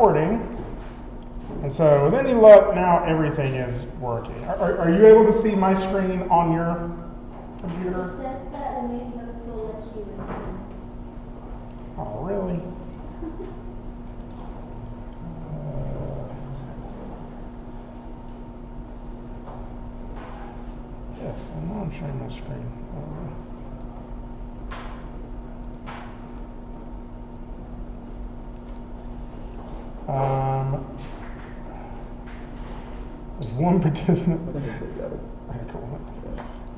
recording. And so with any luck, now everything is working. Are you able to see my screen on your computer? It says that the main host will let you in. Oh, really? Yes, I know I'm sharing my screen. There's one participant.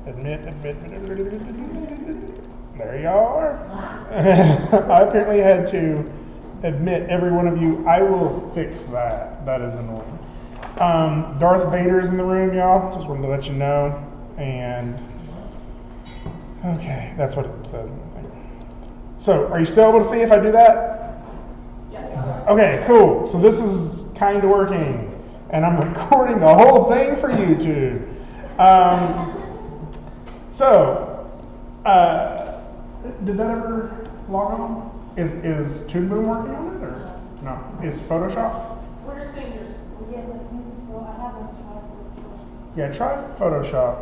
Admit. There you are. I apparently had to admit every one of you. I will fix that. That is annoying. Darth Vader is in the room, y'all. Just wanted to let you know. And okay, that's what it says in the thing. So, are you still able to see if I do that? Yes. Okay, cool. So this is kind of working. And I'm recording the whole thing for YouTube. Did that ever log on? Is Toon Boom working on it, or no? Is Photoshop? What are seniors? Yes, I think so. I haven't tried Photoshop. Yeah, try Photoshop.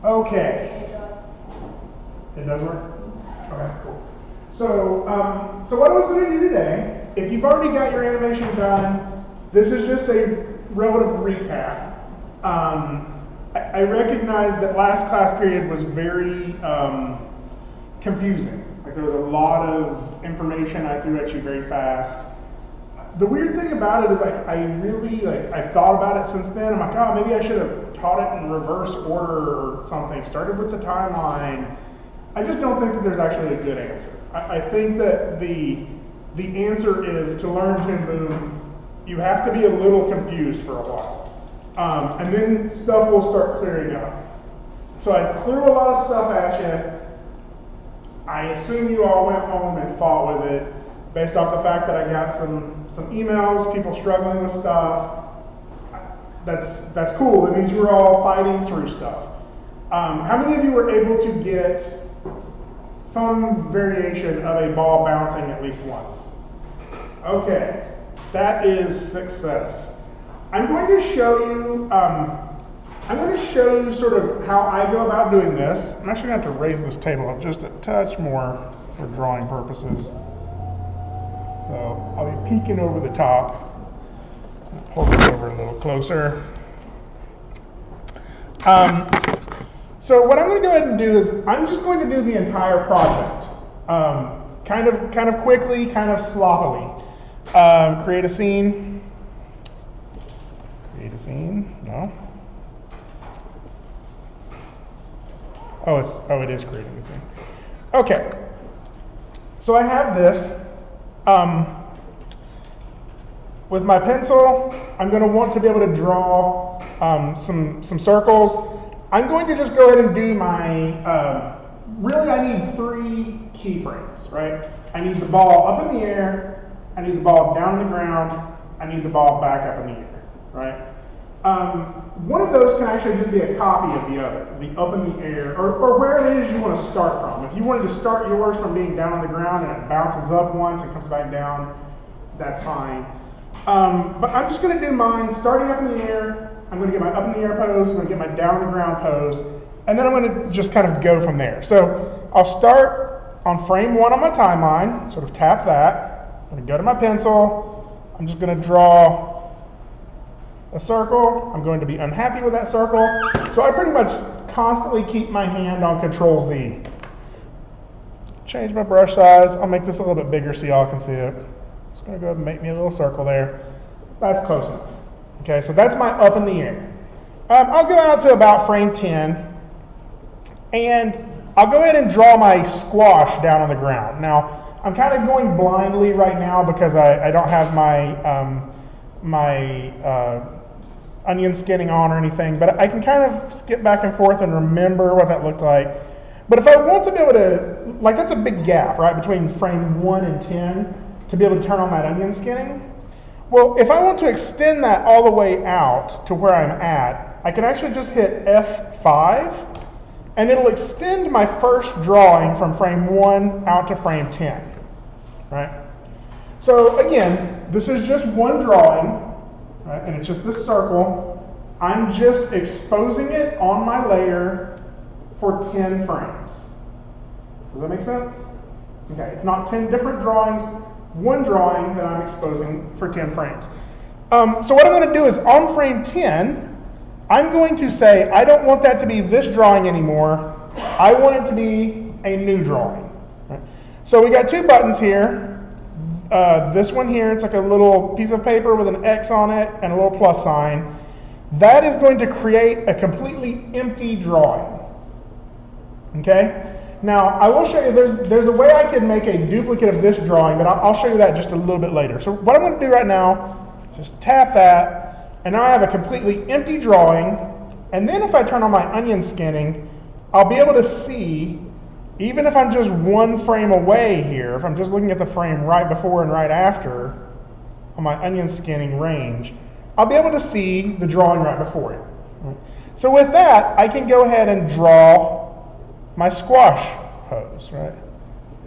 Okay. It does work? Okay, cool. So what I was going to do today, if you've already got your animation done, this is just a relative recap. I recognize that last class period was very confusing. Like there was a lot of information I threw at you very fast. The weird thing about it is I really, I've thought about it since then. I'm like, oh, maybe I should have taught it in reverse order or something. Started with the timeline. I just don't think that there's actually a good answer. I think that the answer is to learn Toon Boom, you have to be a little confused for a while. And then stuff will start clearing up. So I threw a lot of stuff at you. I assume you all went home and fought with it based off the fact that I got some emails, people struggling with stuff. That's cool. It means you were all fighting through stuff. How many of you were able to get some variation of a ball bouncing at least once? Okay, that is success. I'm going to show you sort of how I go about doing this. I'm actually going to have to raise this table up just a touch more for drawing purposes. So I'll be peeking over the top. I'll pull this over a little closer. So what I'm going to go ahead and do is I'm just going to do the entire project, kind of quickly, kind of sloppily. Create a scene. Create a scene. No. Oh, it is creating the scene. Okay. So I have this. With my pencil, I'm going to want to be able to draw some circles. I'm going to just go ahead and do my, really I need 3 keyframes, right? I need the ball up in the air, I need the ball down on the ground, I need the ball back up in the air, right? One of those can actually just be a copy of the other, the up in the air, or where it is you want to start from. If you wanted to start yours from being down on the ground and it bounces up once and comes back down, that's fine. But I'm just going to do mine starting up in the air. I'm going to get my up in the air pose, I'm going to get my down on the ground pose, and then I'm going to just kind of go from there. So I'll start on frame 1 on my timeline, sort of tap that. I'm going to go to my pencil. I'm just going to draw a circle. I'm going to be unhappy with that circle. So I pretty much constantly keep my hand on Control Z. Change my brush size. I'll make this a little bit bigger so y'all can see it. Just going to go ahead and make me a little circle there. That's close enough. Okay, so that's my up in the air. I'll go out to about frame 10, and I'll go ahead and draw my squash down on the ground. Now, I'm kind of going blindly right now because I don't have my onion skinning on or anything, but I can kind of skip back and forth and remember what that looked like. But if I want to be able to, like that's a big gap, right, between frame 1 and 10 to be able to turn on that onion skinning. Well, if I want to extend that all the way out to where I'm at, I can actually just hit F5 and it'll extend my first drawing from frame 1 out to frame 10, right? So again, this is just one drawing, right? And it's just this circle. I'm just exposing it on my layer for 10 frames. Does that make sense? Okay, it's not 10 different drawings, one drawing that I'm exposing for 10 frames. So what I'm going to do is on frame 10, I'm going to say, I don't want that to be this drawing anymore. I want it to be a new drawing. Right? So we got two buttons here. This one here, it's like a little piece of paper with an X on it and a little plus sign. That is going to create a completely empty drawing. Okay? Now, I will show you, there's a way I could make a duplicate of this drawing, but I'll show you that just a little bit later. So what I'm going to do right now, just tap that, and now I have a completely empty drawing, and then if I turn on my onion skinning, I'll be able to see, even if I'm just one frame away here, if I'm just looking at the frame right before and right after on my onion skinning range, I'll be able to see the drawing right before it. So with that, I can go ahead and draw my squash pose, right?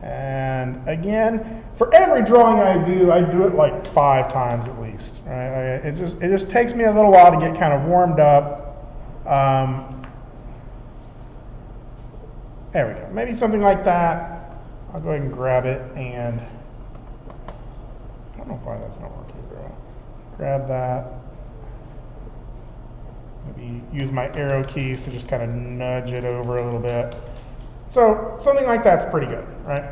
And again, for every drawing I do it like 5 times at least, right? It just takes me a little while to get kind of warmed up. There we go. Maybe something like that. I'll go ahead and grab it, and I don't know why that's not working, bro. Grab that. Maybe use my arrow keys to just kind of nudge it over a little bit. So something like that's pretty good, right?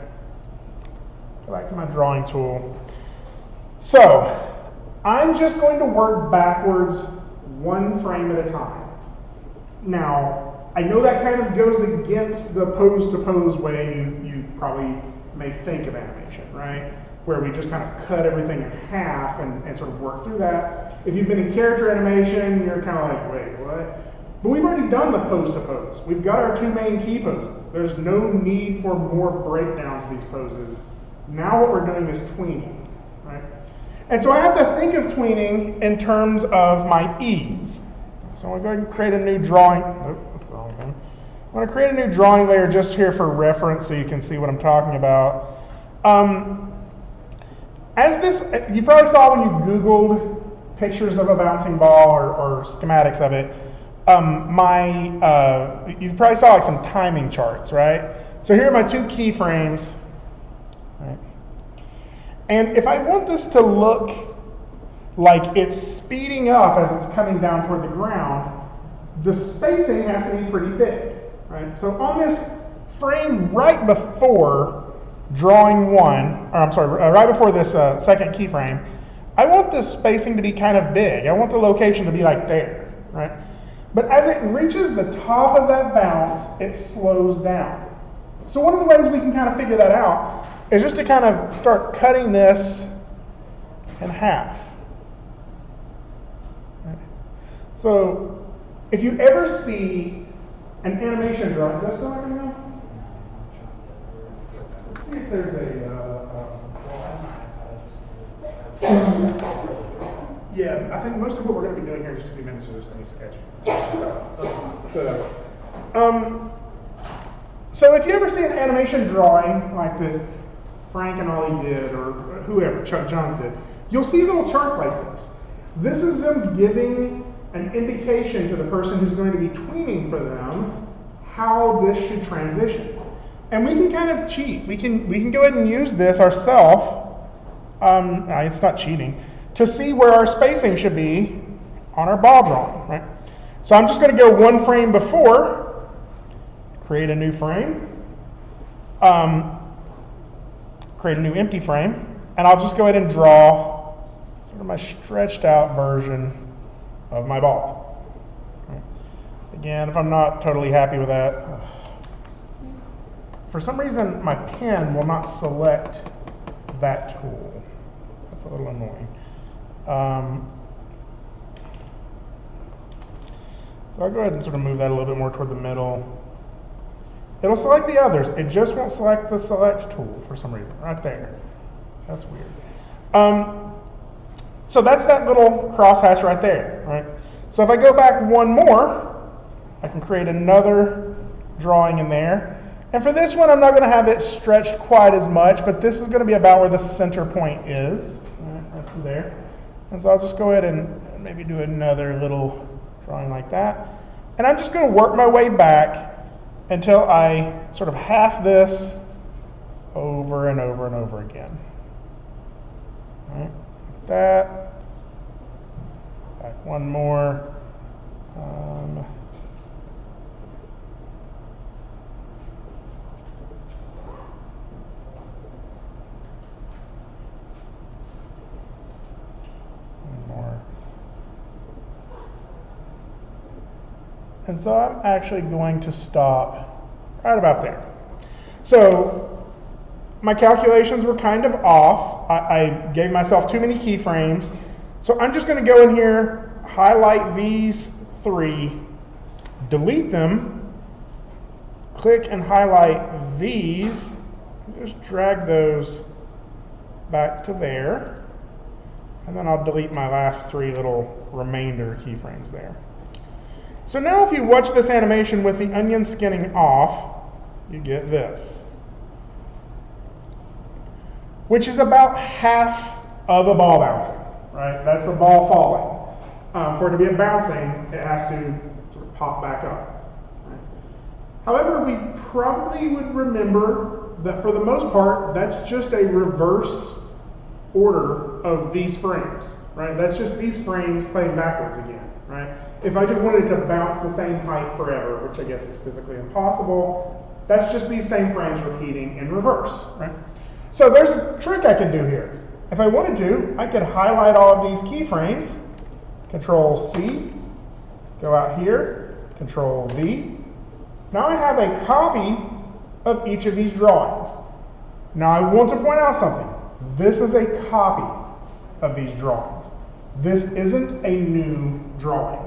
Go back to my drawing tool. So I'm just going to work backwards one frame at a time. Now, I know that kind of goes against the pose-to-pose way you probably may think of animation, right? Where we just kind of cut everything in half and sort of work through that. If you've been in character animation, you're kind of like, wait, what? But we've already done the pose-to-pose. We've got our 2 main key poses. There's no need for more breakdowns of these poses. Now what we're doing is tweening, right? And so I have to think of tweening in terms of my ease. So I'm going to go ahead and create a new drawing. Oh, that's the wrong one. I'm going to create a new drawing layer just here for reference so you can see what I'm talking about. You probably saw when you Googled pictures of a bouncing ball or schematics of it, you probably saw like some timing charts, right? So here are my 2 keyframes, right? And if I want this to look like it's speeding up as it's coming down toward the ground, the spacing has to be pretty big, right? So on this frame right before drawing 1, or I'm sorry, right before this second keyframe, I want the spacing to be kind of big. I want the location to be like there, right? But as it reaches the top of that bounce, it slows down. So one of the ways we can kind of figure that out is just to kind of start cutting this in half. Right? So if you ever see an animation drawing, is that still not going to go? Let's see if there's yeah, I think most of what we're going to be doing here in just a few minutes is just going to be sketching. So if you ever see an animation drawing like that Frank and Ollie did, or whoever, Chuck Jones did, you'll see little charts like this. This is them giving an indication to the person who's going to be tweening for them how this should transition. And we can kind of cheat. We can go ahead and use this ourselves. It's not cheating. To see where our spacing should be on our ball drawing, right? So I'm just going to go 1 frame before, create a new frame, create a new empty frame, and I'll just go ahead and draw sort of my stretched out version of my ball. Right? Again, if I'm not totally happy with that, for some reason my pen will not select that tool. That's a little annoying. So I'll go ahead and sort of move that a little bit more toward the middle. It'll select the others. It just won't select the select tool for some reason, right there. That's weird. So that's that little crosshatch right there, right? So if I go back one more, I can create another drawing in there. And for this one, I'm not going to have it stretched quite as much, but this is going to be about where the center point is, right from there. And so I'll just go ahead and maybe do another little drawing like that. And I'm just going to work my way back until I sort of half this over and over and over again. All right, like that. Back one more. And so I'm actually going to stop right about there. So my calculations were kind of off. I gave myself too many keyframes. So I'm just going to go in here, highlight these three, delete them, click and highlight these, just drag those back to there, and then I'll delete my last three little remainder keyframes there. So now if you watch this animation with the onion skinning off, you get this, which is about half of a ball bouncing, right? That's the ball falling. For it to be a bouncing, it has to sort of pop back up. Right? However, we probably would remember that for the most part, that's just a reverse order of these frames, right? That's just these frames playing backwards again, right? If I just wanted to bounce the same height forever, which I guess is physically impossible, that's just these same frames repeating in reverse, right? So there's a trick I could do here. If I wanted to, I could highlight all of these keyframes, Control C, go out here, Control V. Now I have a copy of each of these drawings. Now I want to point out something. This is a copy of these drawings. This isn't a new drawing.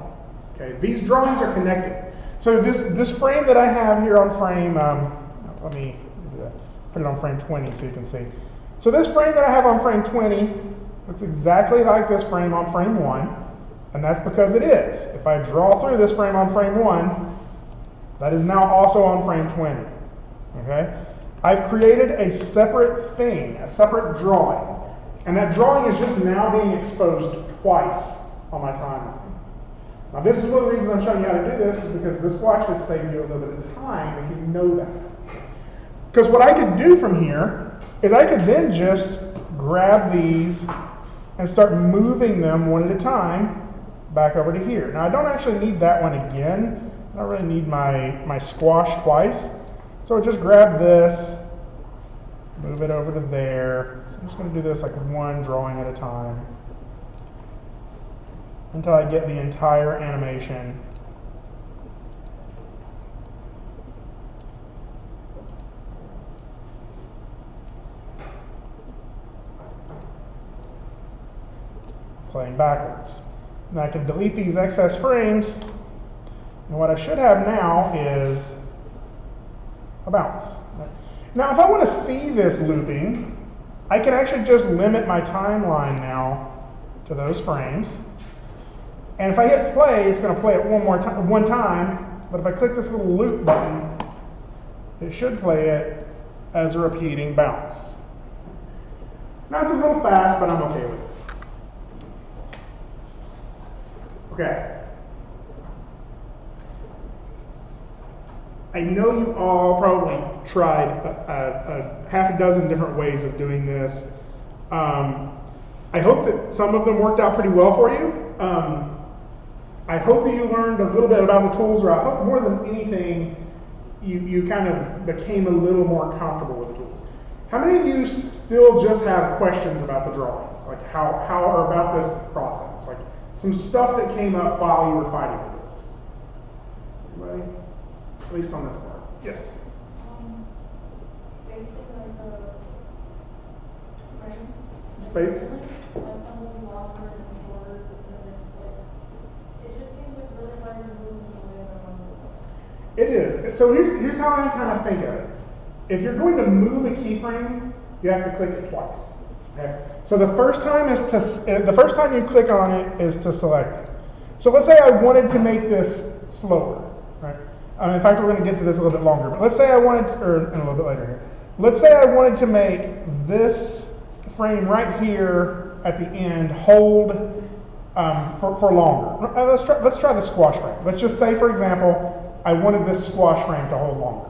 Okay, these drawings are connected. So this frame that I have here on frame, let me put it on frame 20 so you can see. So this frame that I have on frame 20 looks exactly like this frame on frame 1, and that's because it is. If I draw through this frame on frame 1, that is now also on frame 20. Okay? I've created a separate thing, a separate drawing, and that drawing is just now being exposed twice on my timeline. Now this is one of the reasons I'm showing you how to do this, is because this will actually save you a little bit of time if you know that. Because what I could do from here is I could then just grab these and start moving them one at a time back over to here. Now I don't actually need that one again. I don't really need my squash twice. So I just grab this, move it over to there. So I'm just going to do this like one drawing at a time until I get the entire animation. Playing backwards. And I can delete these excess frames, and what I should have now is a bounce. Now if I want to see this looping, I can actually just limit my timeline now to those frames. And if I hit play, it's going to play it one time, but if I click this little loop button, it should play it as a repeating bounce. Now it's a little fast, but I'm okay with it. Okay. I know you all probably tried a half a dozen different ways of doing this. I hope that some of them worked out pretty well for you. I hope that you learned a little bit about the tools, or I hope more than anything, you kind of became a little more comfortable with the tools. How many of you still just have questions about the drawings? Like how or about this process? Like some stuff that came up while you were fighting with this? Anybody? At least on this part. Yes? Spacing like the frames. Space? Like some will be longer and shorter, and then it's like, it just seems like really hard to move the way that I want to. It is. So here's how I kind of think of it. If you're going to move a keyframe, you have to click it twice. Okay? So the first time you click on it is to select it. So let's say I wanted to make this slower, right? In fact, we're going to get to this a little bit longer, but let's say I wanted to, or in a little bit later here. Let's say I wanted to make this frame right here at the end hold for longer. Let's try the squash frame. Let's just say, for example, I wanted this squash frame to hold longer.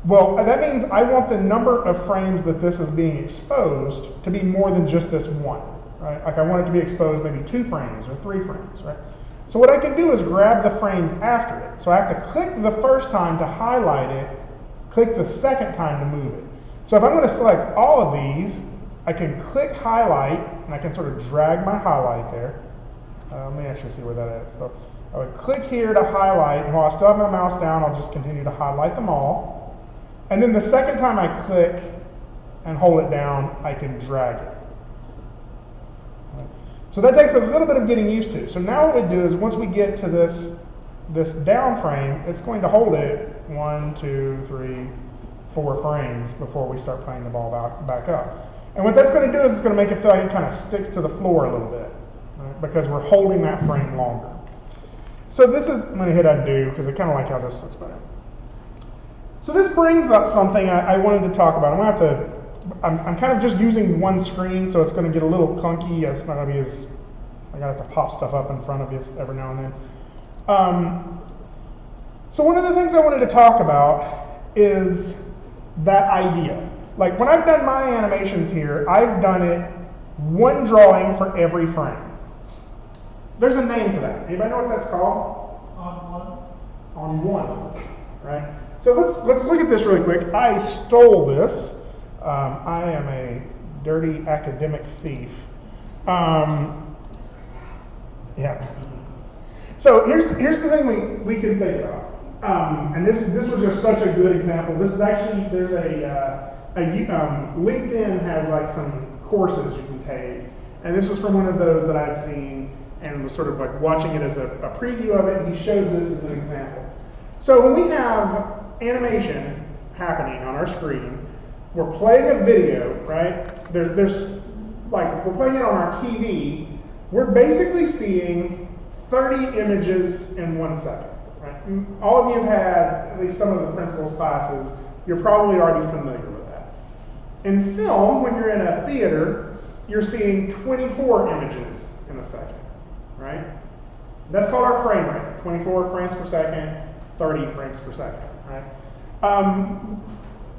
Well, that means I want the number of frames that this is being exposed to be more than just this one, right? Like I want it to be exposed maybe 2 frames or 3 frames, right? So what I can do is grab the frames after it. So I have to click the first time to highlight it, click the second time to move it. So if I'm going to select all of these, I can click highlight, and I can sort of drag my highlight there. Let me actually see where that is. So I would click here to highlight, and while I still have my mouse down, I'll just continue to highlight them all. And then the second time I click and hold it down, I can drag it. So that takes a little bit of getting used to. So now what we do is once we get to this down frame, it's going to hold it 1, 2, 3, 4 frames before we start playing the ball back up. And what that's going to do is it's going to make it feel like it kind of sticks to the floor a little bit, right? Because we're holding that frame longer. So this is, I'm going to hit undo because I kind of like how this looks better. So this brings up something I wanted to talk about. I'm going to have to, I'm kind of just using one screen, so it's going to get a little clunky. It's not going to be as, I got to have to pop stuff up in front of you every now and then. So one of the things I wanted to talk about is that idea. Like when I've done my animations here, I've done it one drawing for every frame. There's a name for that. Anybody know what that's called? On ones. On ones, right? So let's look at this really quick. I stole this. I am a dirty academic thief. Yeah. So here's the thing we can think about. And this was just such a good example. This is actually, there's LinkedIn has like some courses you can take. And this was from one of those that I'd seen and was sort of like watching it as a preview of it. And he showed this as an example. So when we have animation happening on our screen, we're playing a video, right? There's like, if we're playing it on our TV, we're basically seeing 30 images in 1 second, right? All of you have had at least some of the principal's classes. You're probably already familiar with that. In film, when you're in a theater, you're seeing 24 images in a second, right? That's called our frame rate, 24 frames per second, 30 frames per second, right?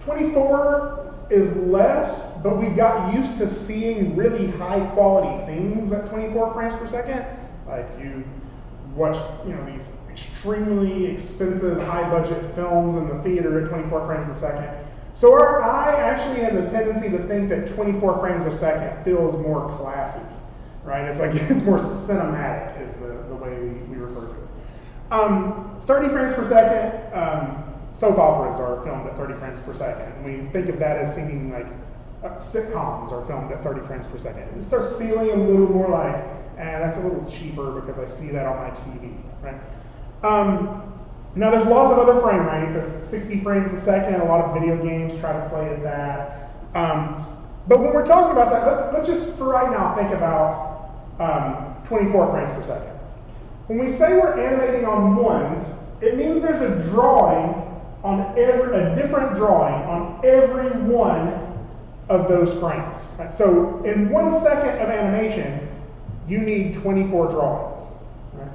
24 is less, but we got used to seeing really high quality things at 24 frames per second. Like you watch, these extremely expensive, high budget films in the theater at 24 frames a second. So our eye actually has a tendency to think that 24 frames a second feels more classy, right? It's like, it's more cinematic is the way we refer to it. 30 frames per second, soap operas are filmed at 30 frames per second. We think of that as seeming like sitcoms are filmed at 30 frames per second. It starts feeling a little more like, that's a little cheaper because I see that on my TV, right? Now there's lots of other frame rates at 60 frames a second. A lot of video games try to play at that. But when we're talking about that, let's just for right now think about 24 frames per second. When we say we're animating on ones, it means there's a drawing on a different drawing on every one of those frames. Right? So in 1 second of animation, you need 24 drawings. Right?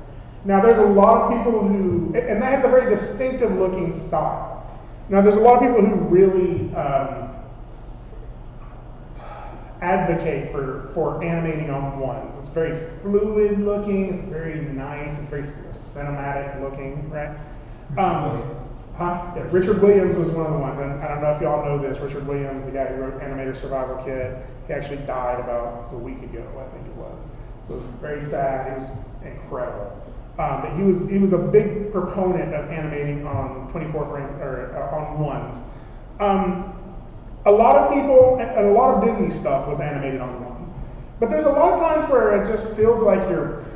Now there's a lot of people who, and that has a very distinctive looking style. Now there's a lot of people who really advocate for animating on ones. It's very fluid looking, it's very nice, it's very cinematic looking, right? Yeah, Richard Williams was one of the ones, and I don't know if y'all know this. Richard Williams, the guy who wrote Animator Survival Kit, he actually died about a week ago, I think it was. So it was very sad. He was incredible. But he was a big proponent of animating on 24 frame or on ones. A lot of people and a lot of Disney stuff was animated on ones, but there's a lot of times where it just feels like you're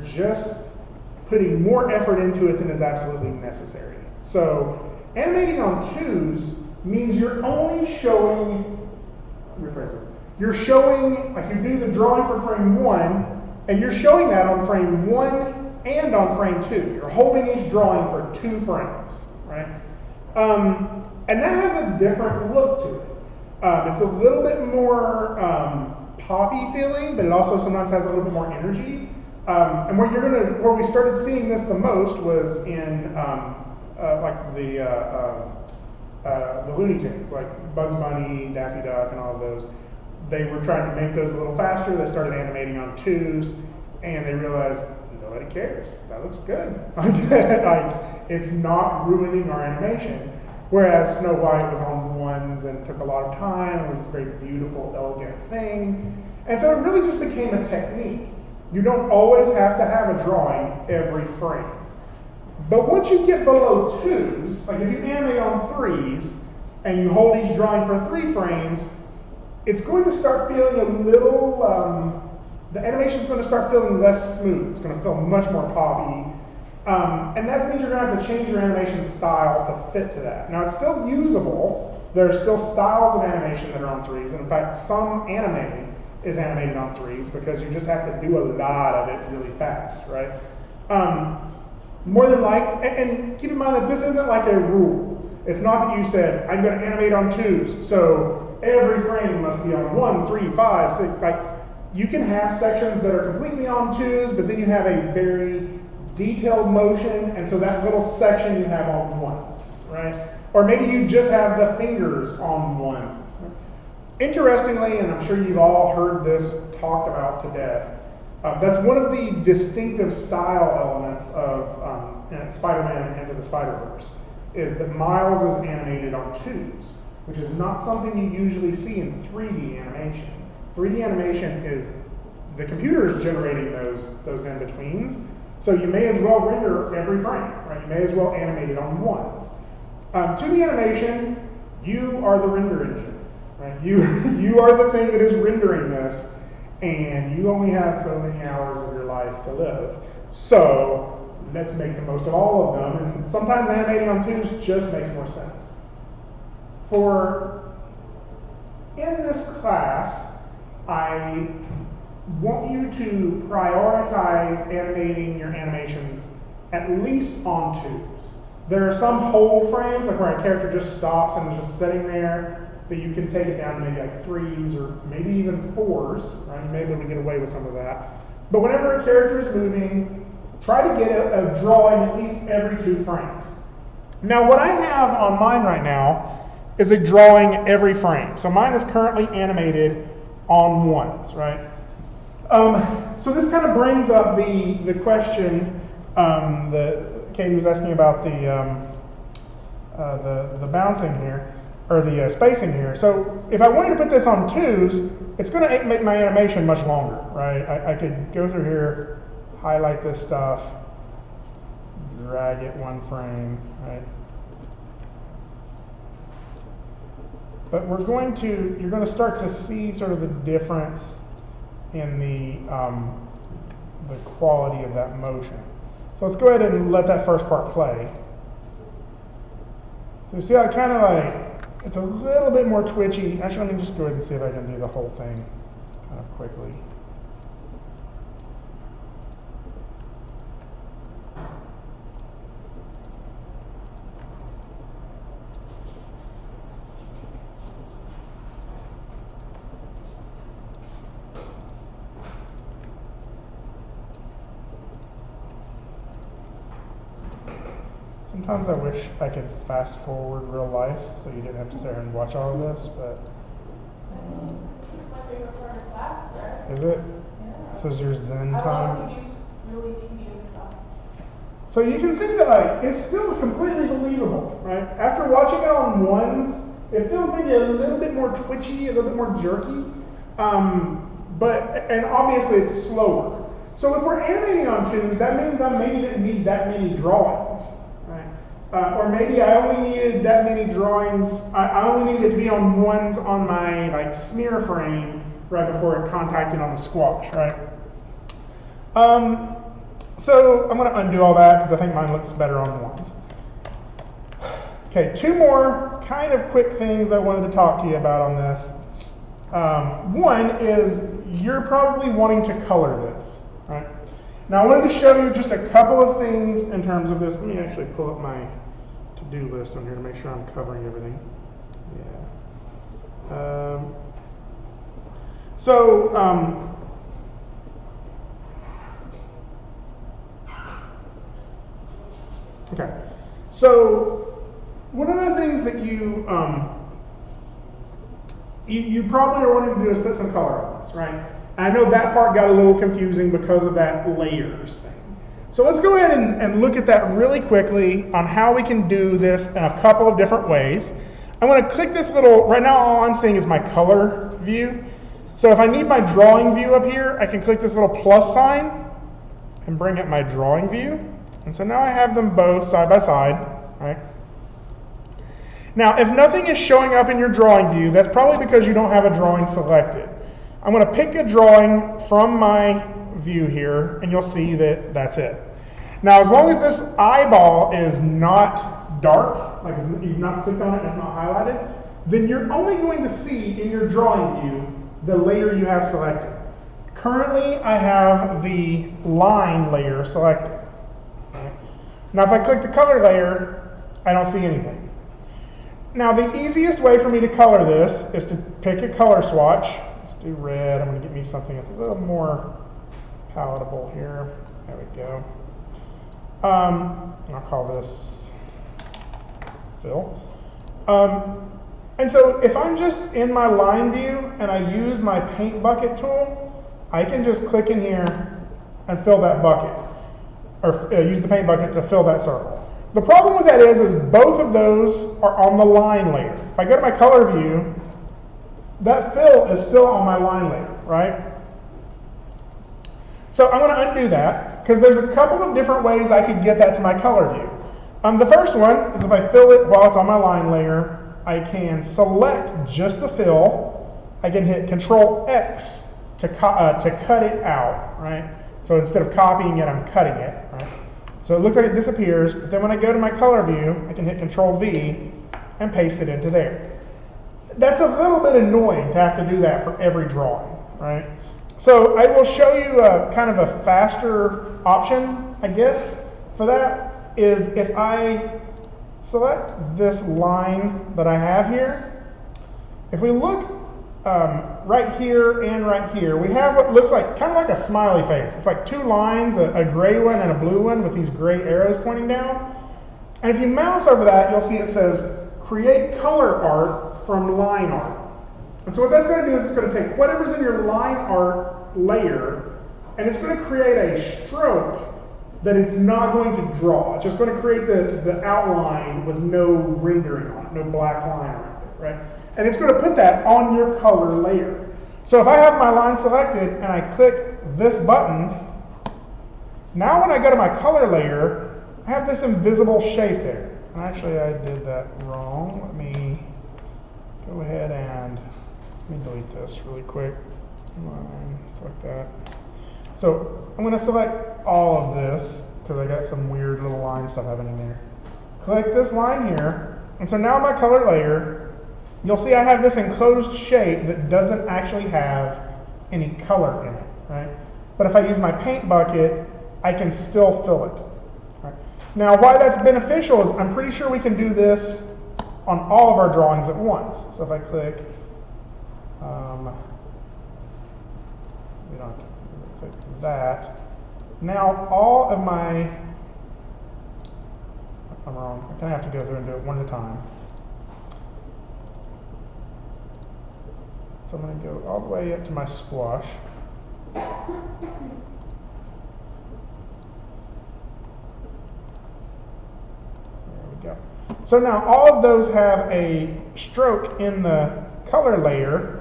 just putting more effort into it than is absolutely necessary. So animating on twos means you're only showing, let me rephrase this, you're showing, like you do the drawing for frame 1, and you're showing that on frame 1, and on frame 2. You're holding each drawing for 2 frames, right? And that has a different look to it. It's a little bit more poppy feeling, but it also sometimes has a little bit more energy. And where we started seeing this the most was in like the Looney Tunes, like Bugs Bunny, Daffy Duck, and all of those. They were trying to make those a little faster. They started animating on 2s, and they realized nobody cares. That looks good. Like it's not ruining our animation. Whereas Snow White was on 1s and took a lot of time. It was this very beautiful, elegant thing. And so it really just became a technique. You don't always have to have a drawing every frame. But once you get below 2s, like if you animate on 3s and you hold each drawing for 3 frames, it's going to start feeling a little, the animation is going to start feeling less smooth. It's going to feel much more poppy. And that means you're going to have to change your animation style to fit to that. Now, it's still usable. There are still styles of animation that are on 3s. And in fact, some animating is animated on 3s because you just have to do a lot of it really fast, right? More than and keep in mind that this isn't like a rule. It's not that you said, I'm going to animate on 2s, so every frame must be on 1, 3, 5, 6. Like, you can have sections that are completely on 2s, but then you have a very detailed motion, and so that little section you have on 1s, right? Or maybe you just have the fingers on 1s. Interestingly, and I'm sure you've all heard this talked about to death, that's one of the distinctive style elements of Spider-Man Into the Spider-Verse, is that Miles is animated on 2s, which is not something you usually see in 3D animation. 3D animation is, the computer is generating those in-betweens, so you may as well render every frame, right? You may as well animate it on 1s. 2D animation, you are the render engine, right? You are the thing that is rendering this, and you only have so many hours of your life to live. So let's make the most of all of them, and sometimes animating on 2s just makes more sense. In this class, I want you to prioritize animating your animations at least on 2s. There are some whole frames, like where a character just stops and is just sitting there, that you can take it down to maybe like 3s or maybe even 4s, right? You may be able to get away with some of that. But whenever a character is moving, try to get a drawing at least every 2 frames. Now, what I have on mine right now is a drawing every frame. So mine is currently animated on 1s, right? So this kind of brings up the question that Katie was asking about the bouncing here, or the spacing here. So if I wanted to put this on 2s, it's going to make my animation much longer, right? I could go through here, highlight this stuff, drag it 1 frame, right? But you're going to start to see sort of the difference in the quality of that motion. So let's go ahead and let that first part play. So you see how kind of like, it's a little bit more twitchy. Actually, let me just go ahead and see if I can do the whole thing kind of quickly. Sometimes I wish I could fast forward real life so you didn't have to sit here and watch all of this, but... It's my favorite part of class, right? Is it? Yeah. So is your Zen I time? love to do really tedious stuff. So you can see that like it's still completely believable, right? After watching it on 1s, it feels maybe a little bit more twitchy, a little bit more jerky, and obviously it's slower. So if we're animating on 2s, that means I maybe didn't need that many drawings, right? Or maybe I only needed that many drawings. I only needed it to be on 1s on my like smear frame right before it contacted on the squash, right? So I'm going to undo all that because I think mine looks better on 1s. Okay, 2 more kind of quick things I wanted to talk to you about on this. One is you're probably wanting to color this, right? Now I wanted to show you just a couple of things in terms of this. Let me actually pull up my to-do list on here to make sure I'm covering everything. Yeah. Okay. So one of the things that you probably are wanting to do is put some color on this, right? I know that part got a little confusing because of that layers thing. So let's go ahead and look at that really quickly on how we can do this in a couple of different ways. I'm going to click this little, right now all I'm seeing is my color view. So if I need my drawing view up here, I can click this little plus sign and bring up my drawing view. And so now I have them both side by side, right? Now, if nothing is showing up in your drawing view, that's probably because you don't have a drawing selected. I'm going to pick a drawing from my view here, and you'll see that that's it. Now, as long as this eyeball is not dark, like you've not clicked on it and it's not highlighted, then you're only going to see in your drawing view the layer you have selected. Currently, I have the line layer selected. Right? Now, if I click the color layer, I don't see anything. Now, the easiest way for me to color this is to pick a color swatch. Let's do red. I'm going to get me something that's a little more palatable here. There we go. I'll call this fill. And so if I'm just in my line view and I use my paint bucket tool, I can just click in here and fill that bucket, or use the paint bucket to fill that circle. The problem with that is both of those are on the line layer. If I go to my color view, that fill is still on my line layer, right? So I'm going to undo that because there's a couple of different ways I could get that to my color view. The first one is if I fill it while it's on my line layer, I can select just the fill. I can hit Control X to cut it out, right? So instead of copying it, I'm cutting it, right? So it looks like it disappears, but then when I go to my color view, I can hit Control V and paste it into there. That's a little bit annoying to have to do that for every drawing, right? So I will show you kind of a faster option, I guess, for that, is if I select this line that I have here. If we look right here and right here, we have what looks like kind of like a smiley face. It's like two lines, a gray one and a blue one with these gray arrows pointing down. And if you mouse over that, you'll see it says create color art from line art. And so what that's going to do is it's going to take whatever's in your line art layer and it's going to create a stroke that it's not going to draw. It's just going to create the outline with no rendering on it, no black line around it, right? And it's going to put that on your color layer. So if I have my line selected and I click this button, now when I go to my color layer, I have this invisible shape there. And actually I did that wrong. Let me go ahead and let me delete this really quick. Select that. So I'm going to select all of this because I got some weird little line stuff happening there. Click this line here, and so now my color layer, you'll see I have this enclosed shape that doesn't actually have any color in it, right? But if I use my paint bucket, I can still fill it. Right? Now, why that's beneficial is I'm pretty sure we can do this on all of our drawings at once. So if I click, we don't have to click that. Now all of my, I'm wrong, I kind of have to go through and do it one at a time. So I'm going to go all the way up to my squash. There we go. So now all of those have a stroke in the color layer.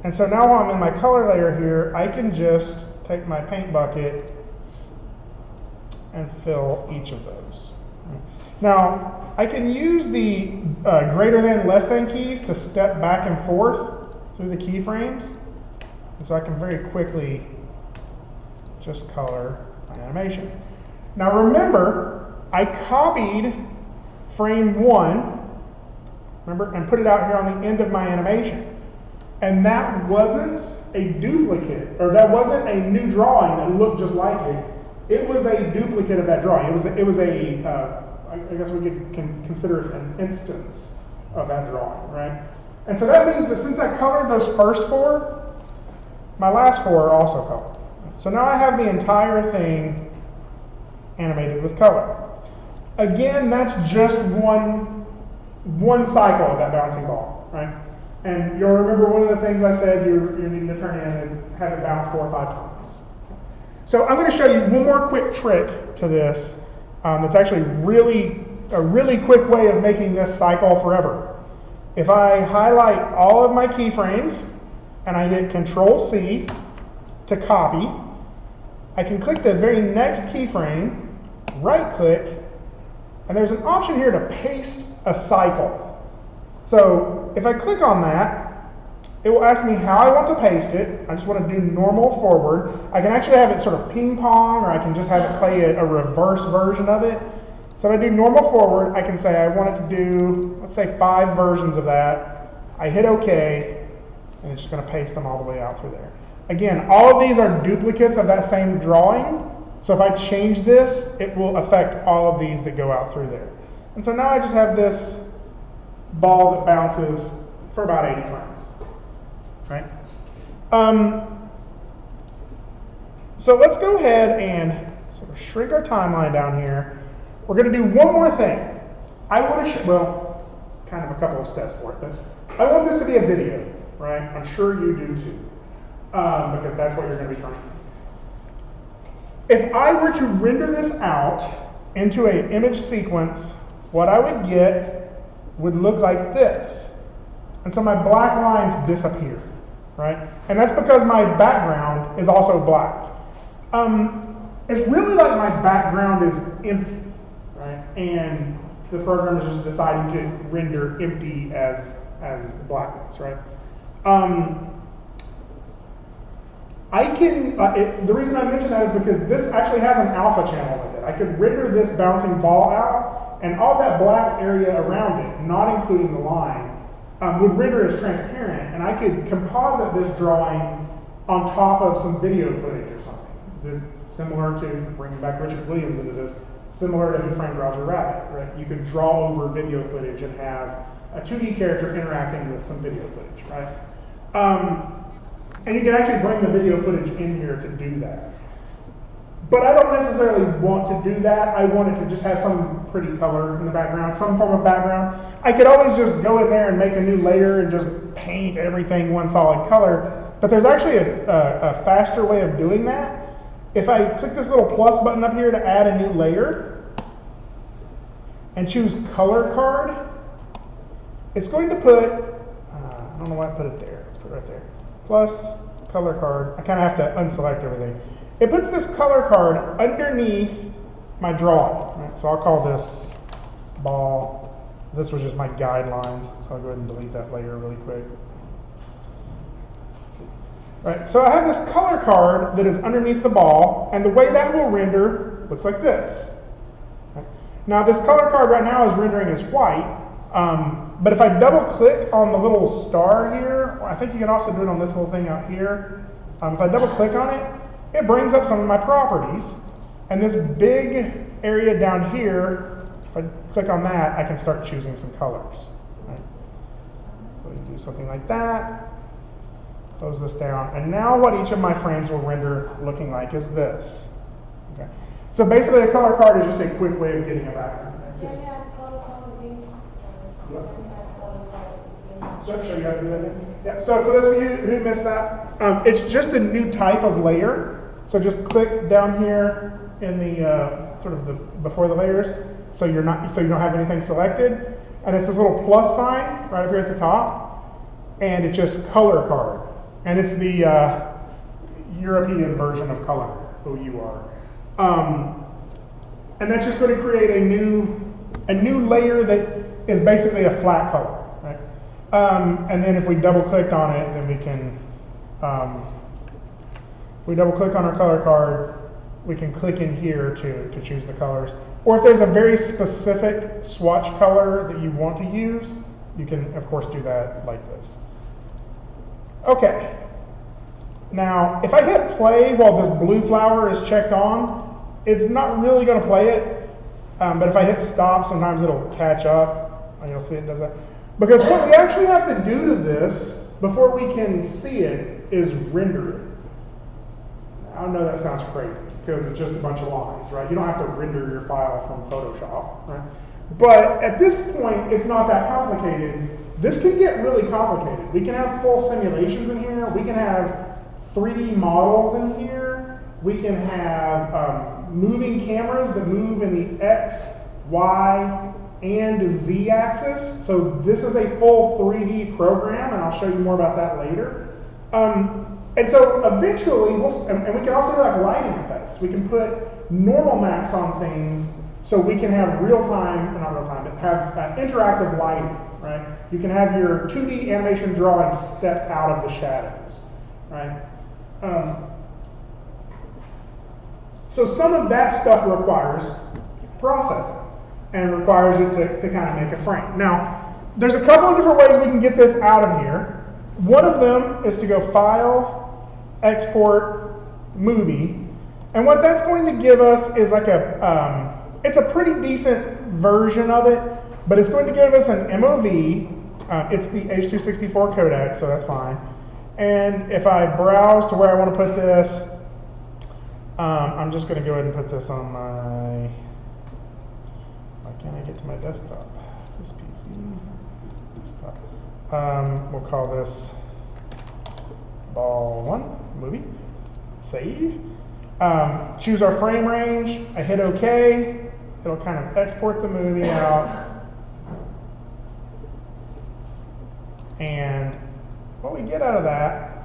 And so now while I'm in my color layer here, I can just take my paint bucket and fill each of those. Now, I can use the greater than, less than keys to step back and forth through the keyframes. And so I can very quickly just color my animation. Now remember, I copied frame 1, remember, and put it out here on the end of my animation. And that wasn't a duplicate, or that wasn't a new drawing that looked just like it. it was a duplicate of that drawing. It was I guess we can consider it an instance of that drawing, right? And so that means that since I colored those first 4, my last 4 are also colored. So now I have the entire thing animated with color. Again, that's just one cycle of that bouncing ball, right? And you'll remember one of the things I said you're needing to turn in is have it bounce 4 or 5 times. So I'm going to show you one more quick trick to this that's actually a really quick way of making this cycle forever. If I highlight all of my keyframes and I hit Control-C to copy, I can click the very next keyframe, right-click, and there's an option here to paste a cycle. So if I click on that, it will ask me how I want to paste it. I just want to do normal forward. I can actually have it sort of ping pong, or I can just have it play a reverse version of it. So if I do normal forward, I can say I want it to do, let's say 5 versions of that. I hit OK, and it's just going to paste them all the way out through there. Again, all of these are duplicates of that same drawing. So if I change this, it will affect all of these that go out through there. And so now I just have this ball that bounces for about 80 frames, right? So let's go ahead and sort of shrink our timeline down here. We're going to do one more thing. I want to, well, kind of a couple of steps for it, but I want this to be a video, right? I'm sure you do too, because that's what you're going to be trying. If I were to render this out into an image sequence, what I would get would look like this. And so my black lines disappear, right? And that's because my background is also black. It's really like my background is empty, right? And the program is just deciding to render empty as blackness, right? The reason I mention that is because this actually has an alpha channel with it. I could render this bouncing ball out, and all that black area around it, not including the line, would render as transparent, and I could composite this drawing on top of some video footage or something. Similar to, bringing back Richard Williams into this, similar to Who Framed Roger Rabbit, right? You could draw over video footage and have a 2D character interacting with some video footage, right? And you can actually bring the video footage in here to do that. But I don't necessarily want to do that. I want it to just have some pretty color in the background, some form of background. I could always just go in there and make a new layer and just paint everything one solid color. But there's actually a faster way of doing that. If I click this little plus button up here to add a new layer and choose color card, it's going to put, I don't know why I put it there. Let's put it right there. Plus color card. I kind of have to unselect everything. It puts this color card underneath my drawing. Right? So I'll call this ball. This was just my guidelines, so I'll go ahead and delete that layer really quick. Right, so I have this color card that is underneath the ball, and the way that will render looks like this. Right? Now this color card right now is rendering as white, but if I double click on the little star here, I think you can also do it on this little thing out here. If I double click on it, it brings up some of my properties, and this big area down here, if I click on that, I can start choosing some colors. Right? So we can do something like that. Close this down, and now what each of my frames will render looking like is this. Okay. So basically a color card is just a quick way of getting a background. Show you how to do that. Yeah. So for those of you who missed that, it's just a new type of layer. So just click down here in the sort of the before the layers, so you don't have anything selected, and it's this little plus sign right up here at the top, and it's just color card. And it's the European version of color, OUR. And that's just going to create a new layer that is basically a flat color, right? And then if we double click on it, then we can, we double click on our color card, we can click in here to choose the colors. Or if there's a very specific swatch color that you want to use, you can of course do that like this. Okay, now if I hit play while this blue flower is checked on, it's not really going to play it, but if I hit stop, sometimes it'll catch up, and you'll see it does that. Because what we actually have to do to this before we can see it is render it. I know that sounds crazy because it's just a bunch of lines, right? You don't have to render your file from Photoshop, right? But at this point, it's not that complicated. This can get really complicated. We can have full simulations in here. We can have 3D models in here. We can have moving cameras that move in the X, Y, and Z axis. So this is a full 3D program, and I'll show you more about that later. And so eventually, and we can also do like lighting effects. We can put normal maps on things so we can have not real time, but have interactive lighting, right? You can have your 2D animation drawing step out of the shadows, right? So some of that stuff requires processing and requires you to kind of make a frame. Now, there's a couple of different ways we can get this out of here. One of them is to go File, Export, Movie, and what that's going to give us is like it's a pretty decent version of it, but it's going to give us an MOV. It's the H.264 codec, so that's fine. And if I browse to where I want to put this, I'm just going to go ahead and put this on my, why can't I get to my desktop? This PC, desktop. We'll call this ball 1, movie, save. Choose our frame range, I hit OK. It'll kind of export the movie out. And what we get out of that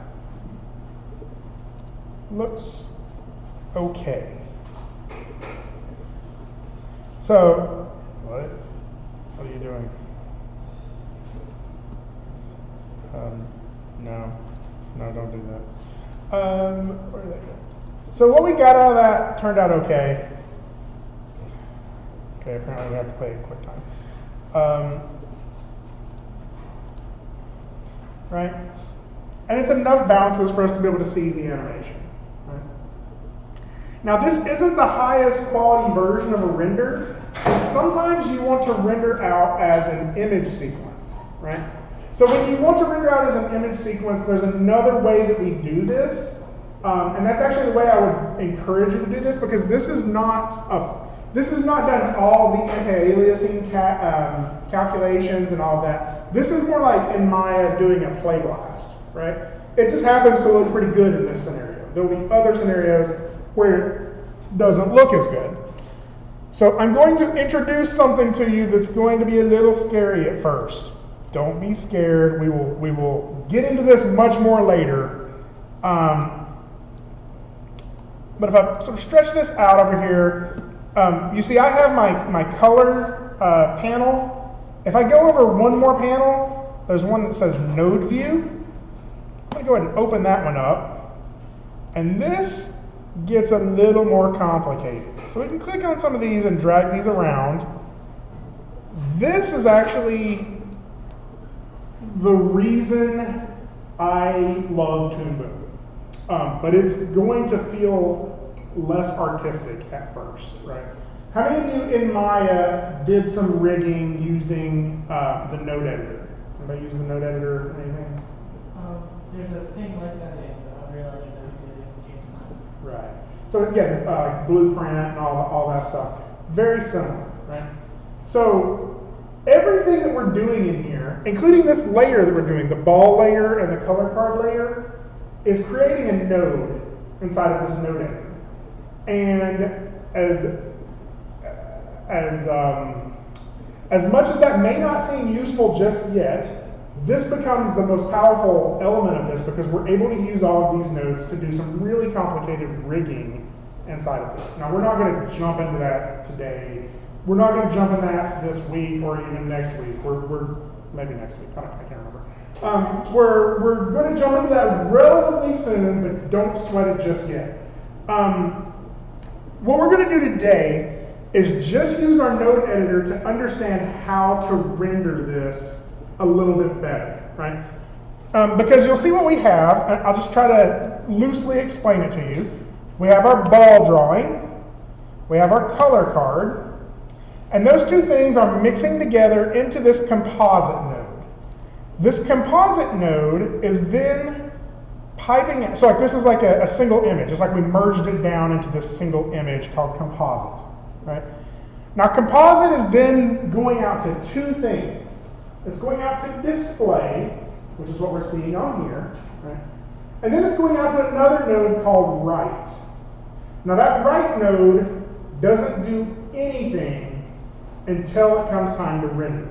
looks okay. So, what are you doing? No, don't do that. Where did that go? So what we got out of that turned out okay. Okay, apparently we have to play it quick time. Right? And it's enough bounces for us to be able to see the animation. Right? Now this isn't the highest quality version of a render, and sometimes you want to render out as an image sequence, right? So when you want to render out as an image sequence, there's another way that we do this, and that's actually the way I would encourage you to do this, because this is not done all the anti-aliasing calculations and all of that. This is more like in Maya doing a play blast, right? It just happens to look pretty good in this scenario. There'll be other scenarios where it doesn't look as good. So I'm going to introduce something to you that's going to be a little scary at first. Don't be scared. We will get into this much more later. But if I sort of stretch this out over here, you see I have my color panel. If I go over one more panel, there's one that says Node View. I'm going to go ahead and open that one up. And this gets a little more complicated. So we can click on some of these and drag these around. This is actually the reason I love Toon Boom. But it's going to feel less artistic at first, right? How many of you in Maya did some rigging using the node editor? Anybody use the node editor or anything? There's a thing like that in Unreal Engine that we did in Game. Right. So again, blueprint and all that stuff. Very similar, right? So everything that we're doing in here, including this layer that we're doing, the ball layer and the color card layer, is creating a node inside of this node editor. And as much as that may not seem useful just yet, this becomes the most powerful element of this because we're able to use all of these nodes to do some really complicated rigging inside of this. Now, we're not going to jump into that today. We're not going to jump in that this week or even next week. We're maybe next week. I can't remember. We're going to jump into that relatively soon, but don't sweat it just yet. What we're going to do today is just use our node editor to understand how to render this a little bit better, right? Because you'll see what we have, and I'll just try to loosely explain it to you. We have our ball drawing. we have our color card, and those two things are mixing together into this composite node. This composite node is then piping it, so like this is like a single image. It's like we merged it down into this single image called composite, right? Now composite is then going out to two things. It's going out to display, which is what we're seeing on here, right? And then it's going out to another node called write. Now that write node doesn't do anything until it comes time to render.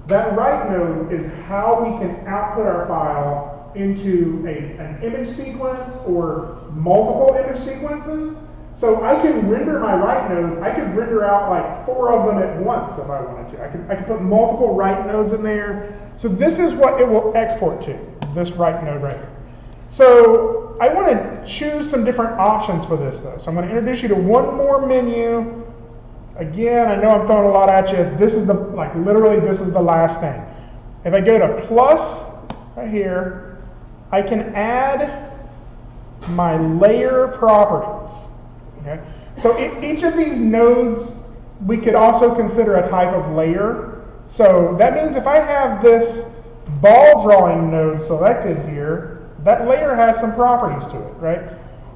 That write node is how we can output our file into an image sequence or multiple image sequences. So I can render my write nodes. I could render out like 4 of them at once if I wanted to. I could put multiple write nodes in there. So this is what it will export to, this write node right here. So I want to choose some different options for this though. So I'm going to introduce you to one more menu. Again, I know I'm throwing a lot at you. This is literally this is the last thing. If I go to plus right here, I can add my layer properties. Okay? So each of these nodes, we could also consider a type of layer. So that means if I have this ball drawing node selected here, that layer has some properties to it, right?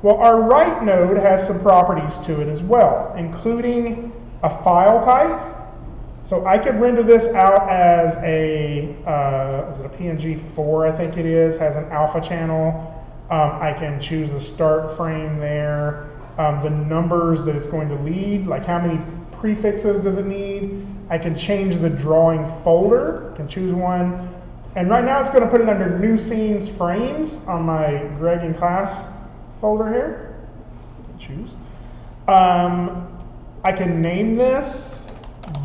Well, our write node has some properties to it as well, including a file type. So I could render this out as a PNG4, I think it is, has an alpha channel. I can choose the start frame there, the numbers that it's going to lead, like how many prefixes does it need. I can change the drawing folder, can choose one. And right now it's going to put it under new scenes frames on my Greg in class folder here. Choose. I can name this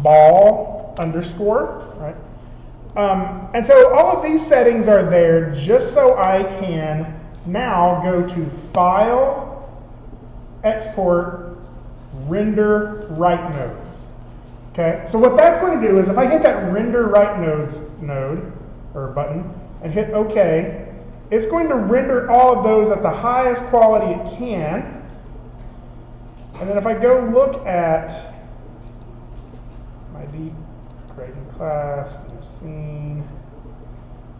ball underscore, right? And so all of these settings are there just so I can now go to File, Export, Render Write Nodes. Okay, so what that's going to do is if I hit that Render Write Nodes node, or button, and hit OK, it's going to render all of those at the highest quality it can. And then if I go look at my grading class, new scene,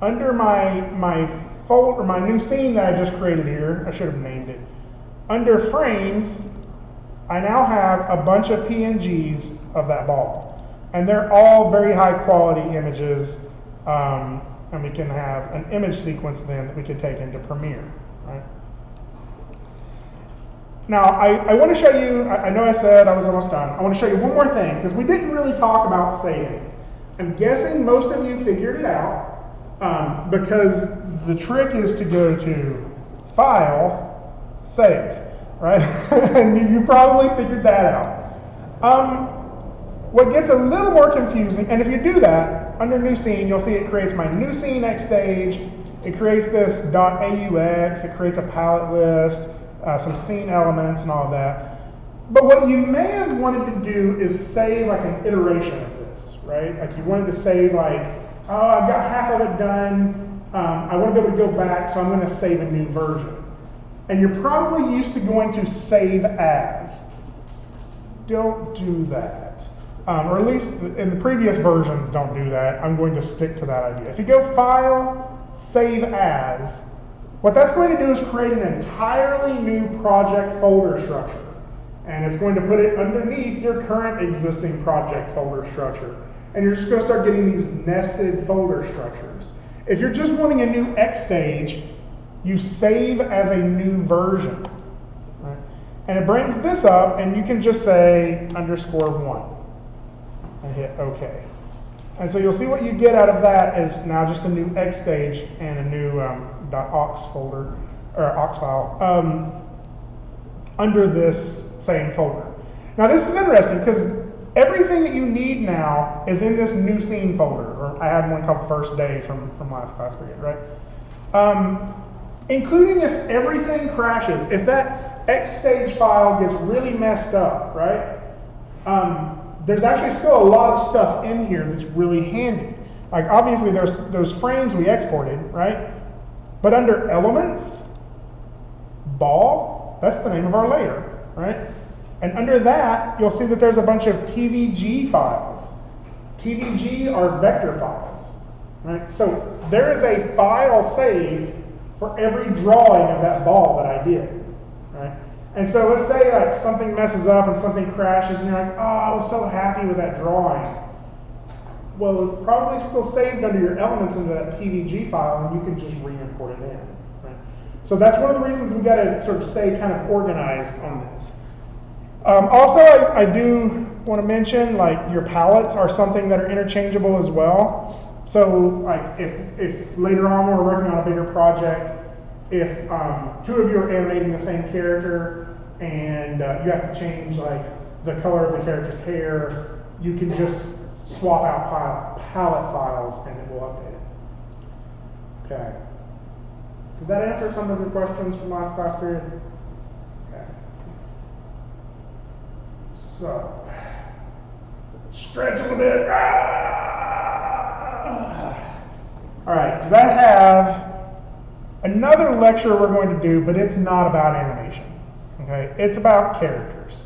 under my folder, my new scene that I just created here, I should have named it, under frames, I now have a bunch of PNGs of that ball. And they're all very high quality images. And we can have an image sequence then that we can take into Premiere, right? Now, I want to show you, I know I said I was almost done. I want to show you one more thing, because we didn't really talk about saving. I'm guessing most of you figured it out, because the trick is to go to File, Save, right? And you probably figured that out. What gets a little more confusing, and if you do that, under new scene, you'll see it creates my new scene next stage. It creates this .aux, it creates a palette list, some scene elements and all of that. But what you may have wanted to do is save like an iteration of this, right? Like you wanted to save like, oh, I've got half of it done. I want to be able to go back, so I'm going to save a new version. And you're probably used to going to save as. Don't do that. Or at least in the previous versions, don't do that. I'm going to stick to that idea. If you go File, Save As, what that's going to do is create an entirely new project folder structure. And it's going to put it underneath your current existing project folder structure. And you're just going to start getting these nested folder structures. If you're just wanting a new X stage, you save as a new version. Right? And it brings this up, and you can just say _1. And hit OK. And so you'll see what you get out of that is now just a new X stage and a new .aux folder, or aux file, under this same folder. Now this is interesting because everything that you need now is in this new scene folder, or I had one called First Day from last class period, right? Including if everything crashes, if that X stage file gets really messed up, right? There's actually still a lot of stuff in here that's really handy. Like obviously there's those frames we exported, right? But under Elements, Ball, that's the name of our layer, right? And under that, you'll see that there's a bunch of TVG files. TVG are vector files, right? So there is a file saved for every drawing of that ball that I did, right? And so let's say like something messes up and something crashes and you're like, oh, I was so happy with that drawing. Well, it's probably still saved under your elements into that TVG file and you can just re-import it in, right? So that's one of the reasons we got to sort of stay kind of organized on this. Also, I do want to mention, like, your palettes are something that are interchangeable as well. So, like, if later on we're working on a bigger project, if two of you are animating the same character and you have to change, like, the color of the character's hair, you can just swap out palette files and it will update it. Okay. Did that answer some of your questions from last class period? Okay. So, stretch a little bit. All right, because I have another lecture we're going to do, but it's not about animation. Okay, it's about characters.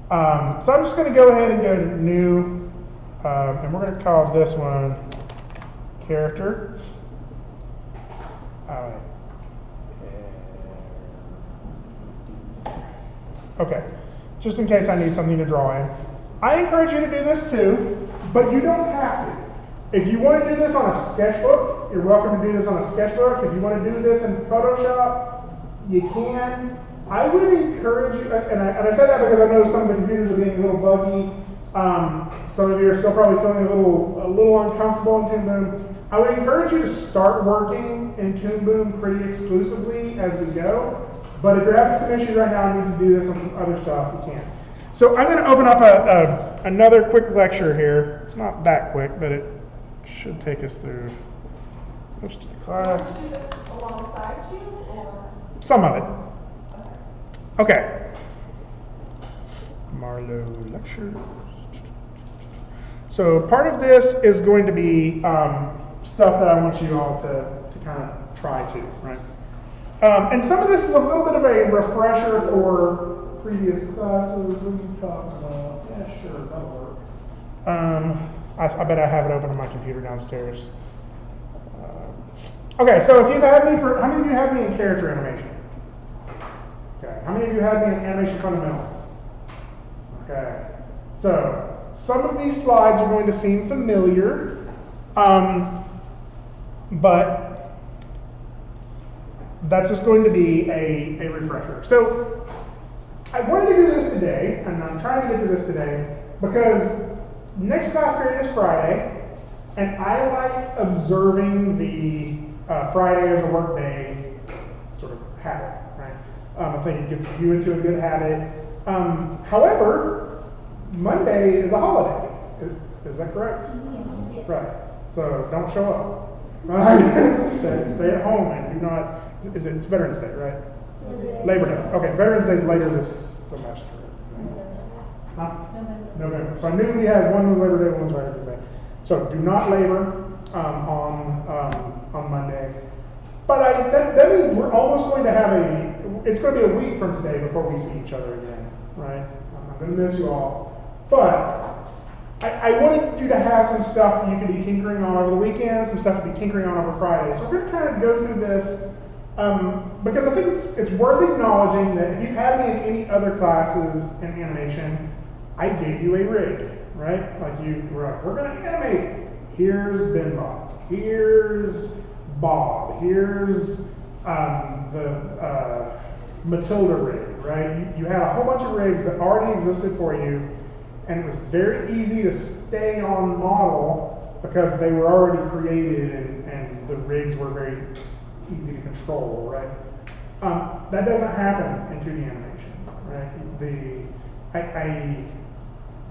So I'm just going to go ahead and go to new, and we're going to call this one character. All right. Okay, just in case I need something to draw in. I encourage you to do this too, but you don't have to. If you want to do this on a sketchbook, you're welcome to do this on a sketchbook. If you want to do this in Photoshop, you can. I would encourage you, and I say that because I know some of the computers are being a little buggy. Some of you are still probably feeling a little uncomfortable in Toon Boom. I would encourage you to start working in Toon Boom pretty exclusively as we go. But if you're having some issues right now and need to do this on some other stuff, you can. So I'm going to open up another quick lecture here. It's not that quick, but it should take us through most of the class. Do you want to do this alongside you, or? Some of it. Okay. Marlowe lectures. So part of this is going to be stuff that I want you all to kind of try to, right? And some of this is a little bit of a refresher for previous classes. What are you talking about? Yeah, sure, that'll work. I bet I have it open on my computer downstairs. Okay, so if you've had me for, how many of you have me in character animation? Okay, how many of you have me in animation fundamentals? Okay, so some of these slides are going to seem familiar, but that's just going to be a refresher. So I wanted to do this today, and I'm trying to get to this today, because next class period is Friday, and I like observing the Friday as a work day sort of habit, right? I think it gets you into a good habit. However, Monday is a holiday. Is that correct? Yes. Right. So don't show up. Stay at home and do not. It's Veterans Day, right? Labor Day. Okay, Veterans Day is later this semester. Huh? November. So I knew we had one was Labor Day, one was Veterans Day. So do not labor on Monday. But that means we're almost going to have it's going to be a week from today before we see each other again, right? I'm going to miss you all. But I wanted you to have some stuff that you can be tinkering on over the weekend, some stuff to be tinkering on over Friday. So we're going to kind of go through this because I think it's worth acknowledging that if you've had me in any other classes in animation, I gave you a rig, right? Like you were like, we're going to animate. Here's Benbob. Here's Bob. Here's the Matilda rig, right? You had a whole bunch of rigs that already existed for you, and it was very easy to stay on model because they were already created and the rigs were very easy to control, right? That doesn't happen in 2D animation, right?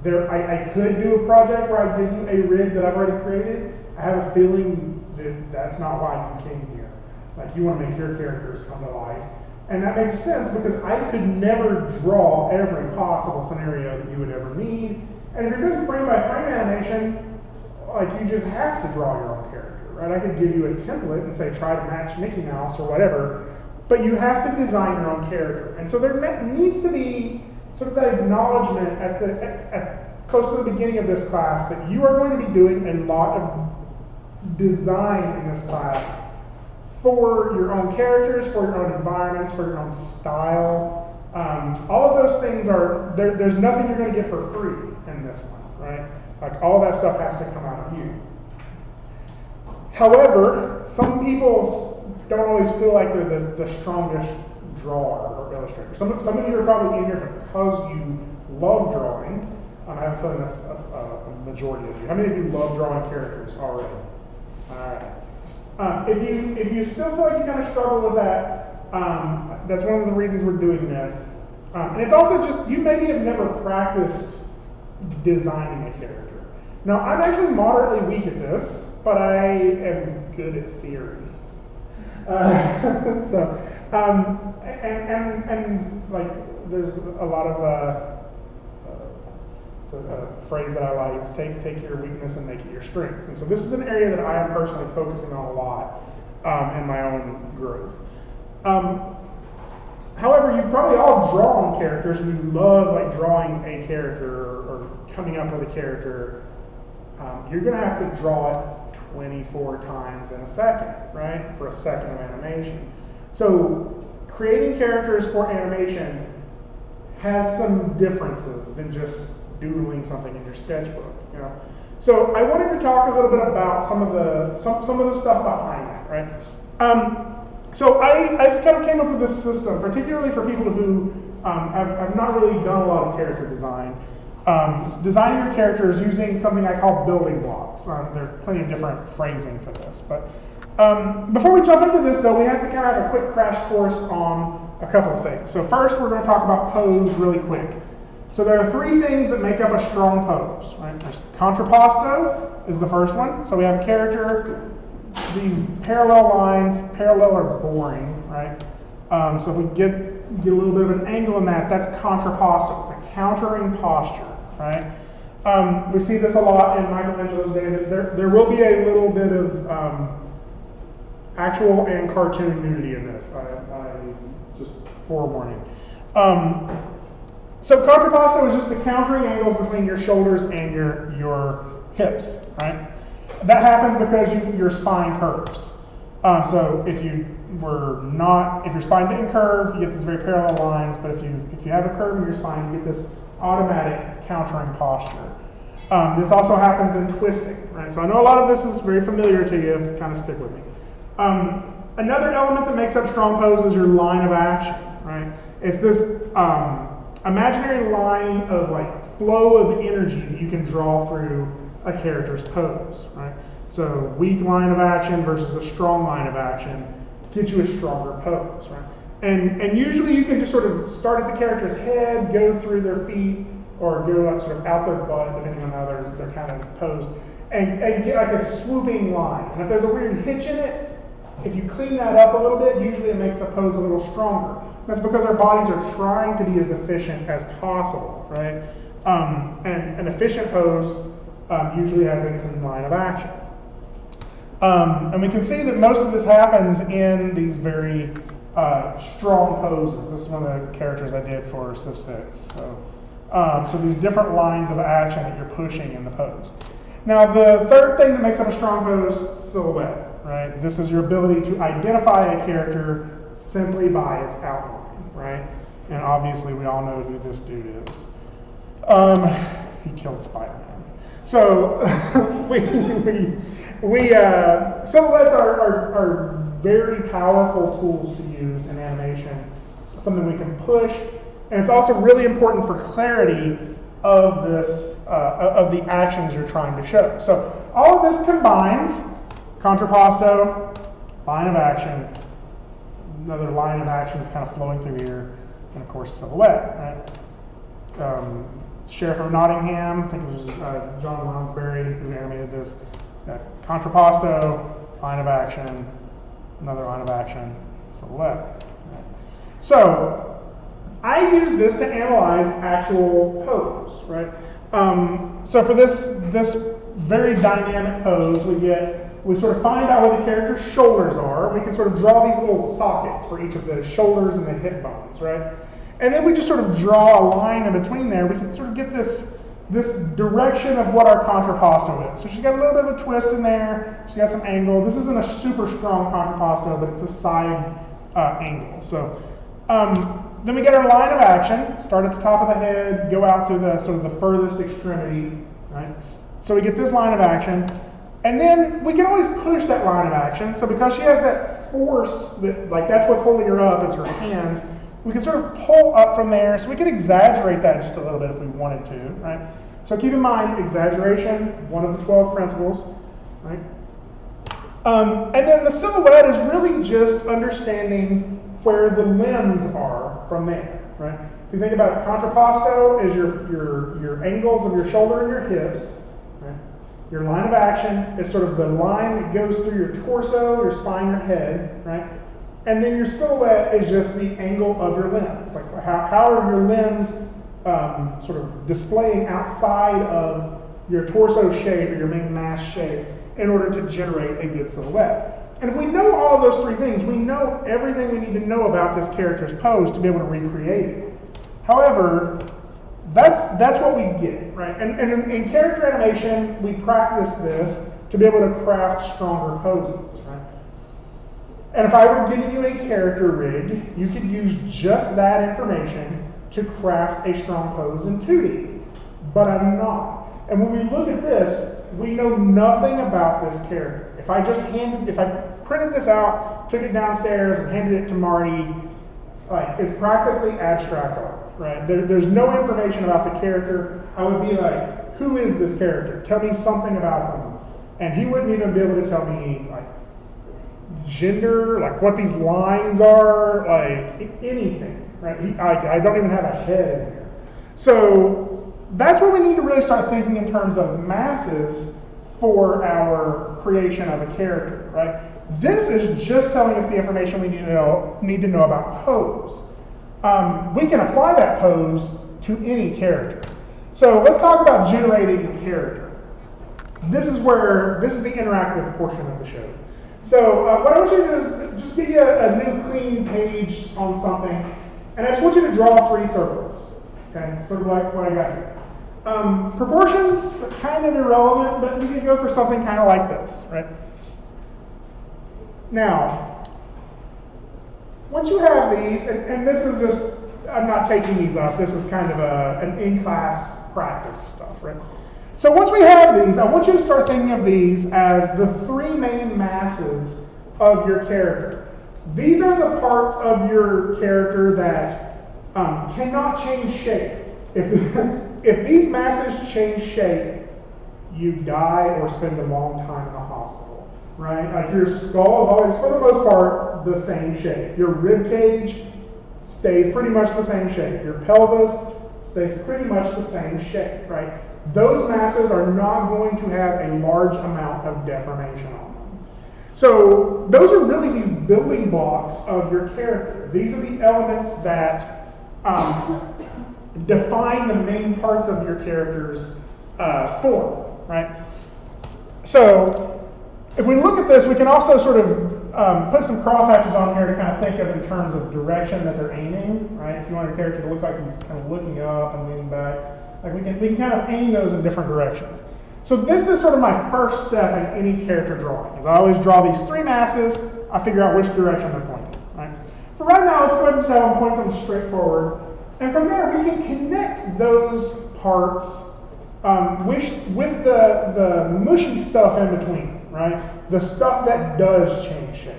I could do a project where I give you a rig that I've already created. I have a feeling that that's not why you came here. Like, you want to make your characters come to life. And that makes sense because I could never draw every possible scenario that you would ever need. And if you're doing frame by frame animation, like, you just have to draw your own character, right? I could give you a template and say, try to match Mickey Mouse or whatever, but you have to design your own character. And so there needs to be sort of that acknowledgement at close to the beginning of this class that you are going to be doing a lot of design in this class for your own characters, for your own environments, for your own style. All of those things there's nothing you're going to get for free in this one, right? Like all that stuff has to come out of you. However, some people don't always feel like they're the strongest drawer or illustrator. Some of you are probably in here because you love drawing. I have a feeling that's a majority of you. How many of you love drawing characters already? All right. If you still feel like you kind of struggle with that, that's one of the reasons we're doing this. And it's also just, you maybe have never practiced designing a character. Now, I'm actually moderately weak at this, but I am good at theory. And like, there's a lot of, it's a phrase that I like, is take your weakness and make it your strength. And so this is an area that I am personally focusing on a lot in my own growth. However, you've probably all drawn characters and you love like drawing a character or coming up with a character. You're going to have to draw it 24 times in a second, right? For a second of animation. So creating characters for animation has some differences than just doodling something in your sketchbook, you know. So I wanted to talk a little bit about some of the stuff behind that, right? So I've kind of came up with this system, particularly for people who have not really done a lot of character design. Designing your characters using something I call building blocks. There's plenty of different phrasing for this, but before we jump into this, though, we have to kind of have a quick crash course on a couple of things. So first, we're going to talk about pose really quick. So there are three things that make up a strong pose, right? There's contrapposto is the first one. So we have a character, these parallel lines, parallel are boring, right? So if we get a little bit of an angle in that, that's contrapposto. It's a countering posture, right? We see this a lot in Michelangelo's day. There will be a little bit of actual and cartoon nudity in this. I just forewarning. So contrapposto is just the countering angles between your shoulders and your hips, right? That happens because your spine curves. So if your spine didn't curve, you get these very parallel lines, but if you have a curve in your spine, you get this automatic countering posture. This also happens in twisting, right? So I know a lot of this is very familiar to you, kind of stick with me. Another element that makes up strong pose is your line of action, right? It's this imaginary line of like flow of energy that you can draw through a character's pose, right? So weak line of action versus a strong line of action gets you a stronger pose, right? And usually you can just sort of start at the character's head, go through their feet, or go like sort of out their butt, depending on how they're kind of posed, and get like a swooping line. And if there's a weird hitch in it, if you clean that up a little bit, usually it makes the pose a little stronger. That's because our bodies are trying to be as efficient as possible, right? And an efficient pose usually has a clean line of action. And we can see that most of this happens in these very strong poses. This is one of the characters I did for Civ 6. So these different lines of action that you're pushing in the pose. Now the third thing that makes up a strong pose, silhouette, right? This is your ability to identify a character simply by its outline, right? And obviously we all know who this dude is. He killed Spider-Man. So silhouettes are very powerful tools to use in animation, something we can push, and it's also really important for clarity of this of the actions you're trying to show. So all of this combines contrapposto, line of action, another line of action is kind of flowing through here, and of course silhouette, right? Sheriff of Nottingham, I think it was John Lounsbury who animated this. Contrapposto, line of action, another line of action, silhouette. Right? So I use this to analyze actual pose, right? So for this very dynamic pose, we sort of find out where the character's shoulders are. We can sort of draw these little sockets for each of the shoulders and the hip bones, right? And then we just sort of draw a line in between there. We can sort of get this direction of what our contrapposto is. So she's got a little bit of a twist in there. She's got some angle. This isn't a super strong contrapposto, but it's a side angle. So then we get our line of action. Start at the top of the head, go out to the sort of the furthest extremity, right? So we get this line of action. And then we can always push that line of action. So because she has that force, that's what's holding her up, is her hands, we can sort of pull up from there. So we can exaggerate that just a little bit if we wanted to, right? So keep in mind, exaggeration, one of the 12 principles, right? And then the silhouette is really just understanding where the limbs are from there, right? If you think about it, contrapposto is your angles of your shoulder and your hips, right? Your line of action is sort of the line that goes through your torso, your spine, your head, right? And then your silhouette is just the angle of your limbs. Like how are your limbs sort of displaying outside of your torso shape or your main mass shape in order to generate a good silhouette. And if we know all those three things, we know everything we need to know about this character's pose to be able to recreate it. However, that's what we get, right? And in character animation, we practice this to be able to craft stronger poses, right? And if I were giving you a character rig, you could use just that information to craft a strong pose in 2D, but I'm not. And when we look at this, we know nothing about this character. If I printed this out, took it downstairs, and handed it to Marty, it's practically abstract art, right? There's no information about the character. I would be like, who is this character? Tell me something about them. And he wouldn't even be able to tell me, gender, what these lines are, anything, right? I don't even have a head in here. So that's where we need to really start thinking in terms of masses for our creation of a character, right? This is just telling us the information we need to know about pose. We can apply that pose to any character. So let's talk about generating a character. This is the interactive portion of the show. So what I want you to do is just give you a new clean page on something, and I just want you to draw 3 circles, okay? Sort of like what I got here. Proportions are kind of irrelevant, but you can go for something kind of like this, right? Now, once you have these, and this is just, I'm not taking these up, this is kind of an in-class practice stuff, right? So once we have these, I want you to start thinking of these as the 3 main masses of your character. These are the parts of your character that cannot change shape. If these masses change shape, you die or spend a long time in the hospital, right? Your skull is always, for the most part, the same shape. Your rib cage stays pretty much the same shape. Your pelvis stays pretty much the same shape, right? Those masses are not going to have a large amount of deformation on them. So those are really these building blocks of your character. These are the elements that define the main parts of your character's form, right? So if we look at this, we can also sort of put some crosshatches on here to kind of think of in terms of direction that they're aiming, right? If you want your character to look like he's kind of looking up and leaning back, we can kind of aim those in different directions. So this is sort of my first step in any character drawing, is I always draw these 3 masses, I figure out which direction they're pointing, right? For right now, let's go ahead and say I'll point them straight forward. And from there, we can connect those parts with the mushy stuff in between, right? The stuff that does change shape,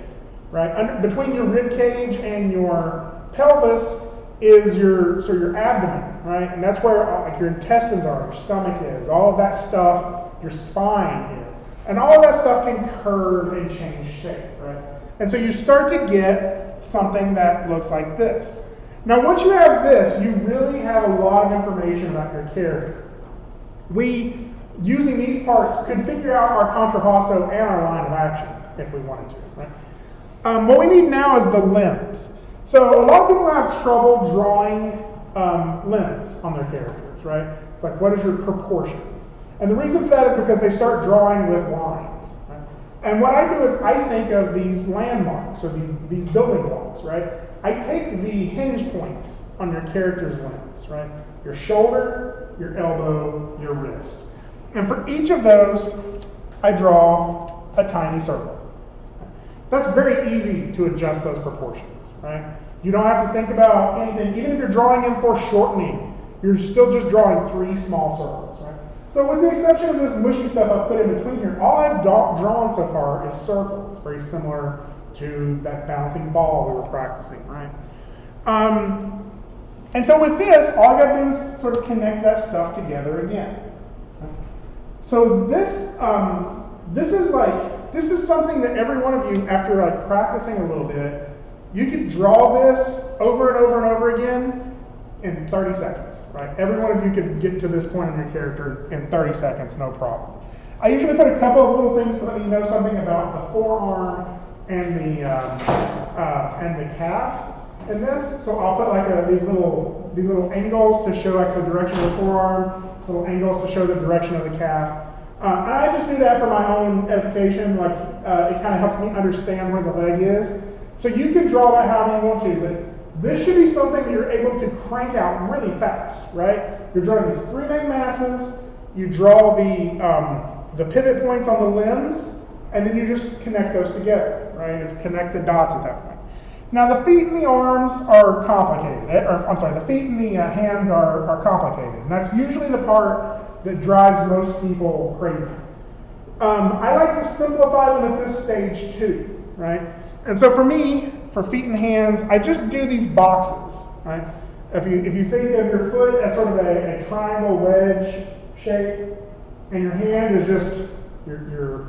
right? Between your rib cage and your pelvis is your abdomen, right? And that's where your intestines are, your stomach is, all of that stuff, your spine is. And all of that stuff can curve and change shape, right? And so you start to get something that looks like this. Now, once you have this, you really have a lot of information about your character. We, using these parts, could figure out our contrapposto and our line of action if we wanted to, right? What we need now is the limbs. So a lot of people have trouble drawing limbs on their characters, right? It's like, what is your proportions? And the reason for that is because they start drawing with lines, right? And what I do is I think of these landmarks, or these building blocks, right? I take the hinge points on your character's limbs, right? Your shoulder, your elbow, your wrist. And for each of those, I draw a tiny circle. That's very easy to adjust those proportions, right? You don't have to think about anything. Even if you're drawing in foreshortening, you're still just drawing 3 small circles, right? So with the exception of this mushy stuff I've put in between here, all I've drawn so far is circles, very similar to that bouncing ball we were practicing, right? And so with this, all I gotta do is sort of connect that stuff together again. So this is something that every one of you, after like practicing a little bit, you could draw this over and over and over again in 30 seconds, right? Every one of you could get to this point in your character in 30 seconds, no problem. I usually put a couple of little things to let you know something about the forearm and the calf in this. So I'll put like these little angles to show like the direction of the forearm, little angles to show the direction of the calf. And I just do that for my own edification. Like it kind of helps me understand where the leg is. So you can draw that however you want to, but this should be something that you're able to crank out really fast, right? You're drawing these 3 main masses. You draw the pivot points on the limbs, and then you just connect those together, right? It's connect the dots at that point. Now the feet and the arms are complicated, the feet and the hands are complicated, and that's usually the part that drives most people crazy. I like to simplify them at this stage too, right? And so for me, for feet and hands, I just do these boxes, right? If you think of your foot as sort of a triangle wedge shape, and your hand is just your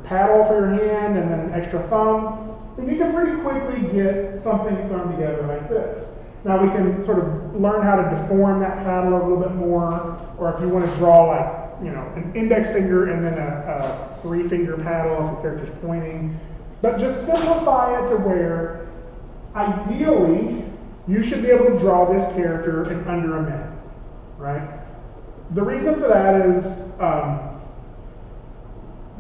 paddle for your hand and then an extra thumb, then you can pretty quickly get something thrown together like this. Now we can sort of learn how to deform that paddle a little bit more, or if you want to draw like, an index finger and then a 3-finger paddle if the character's pointing. But just simplify it to where, ideally, you should be able to draw this character in under a minute, right? The reason for that is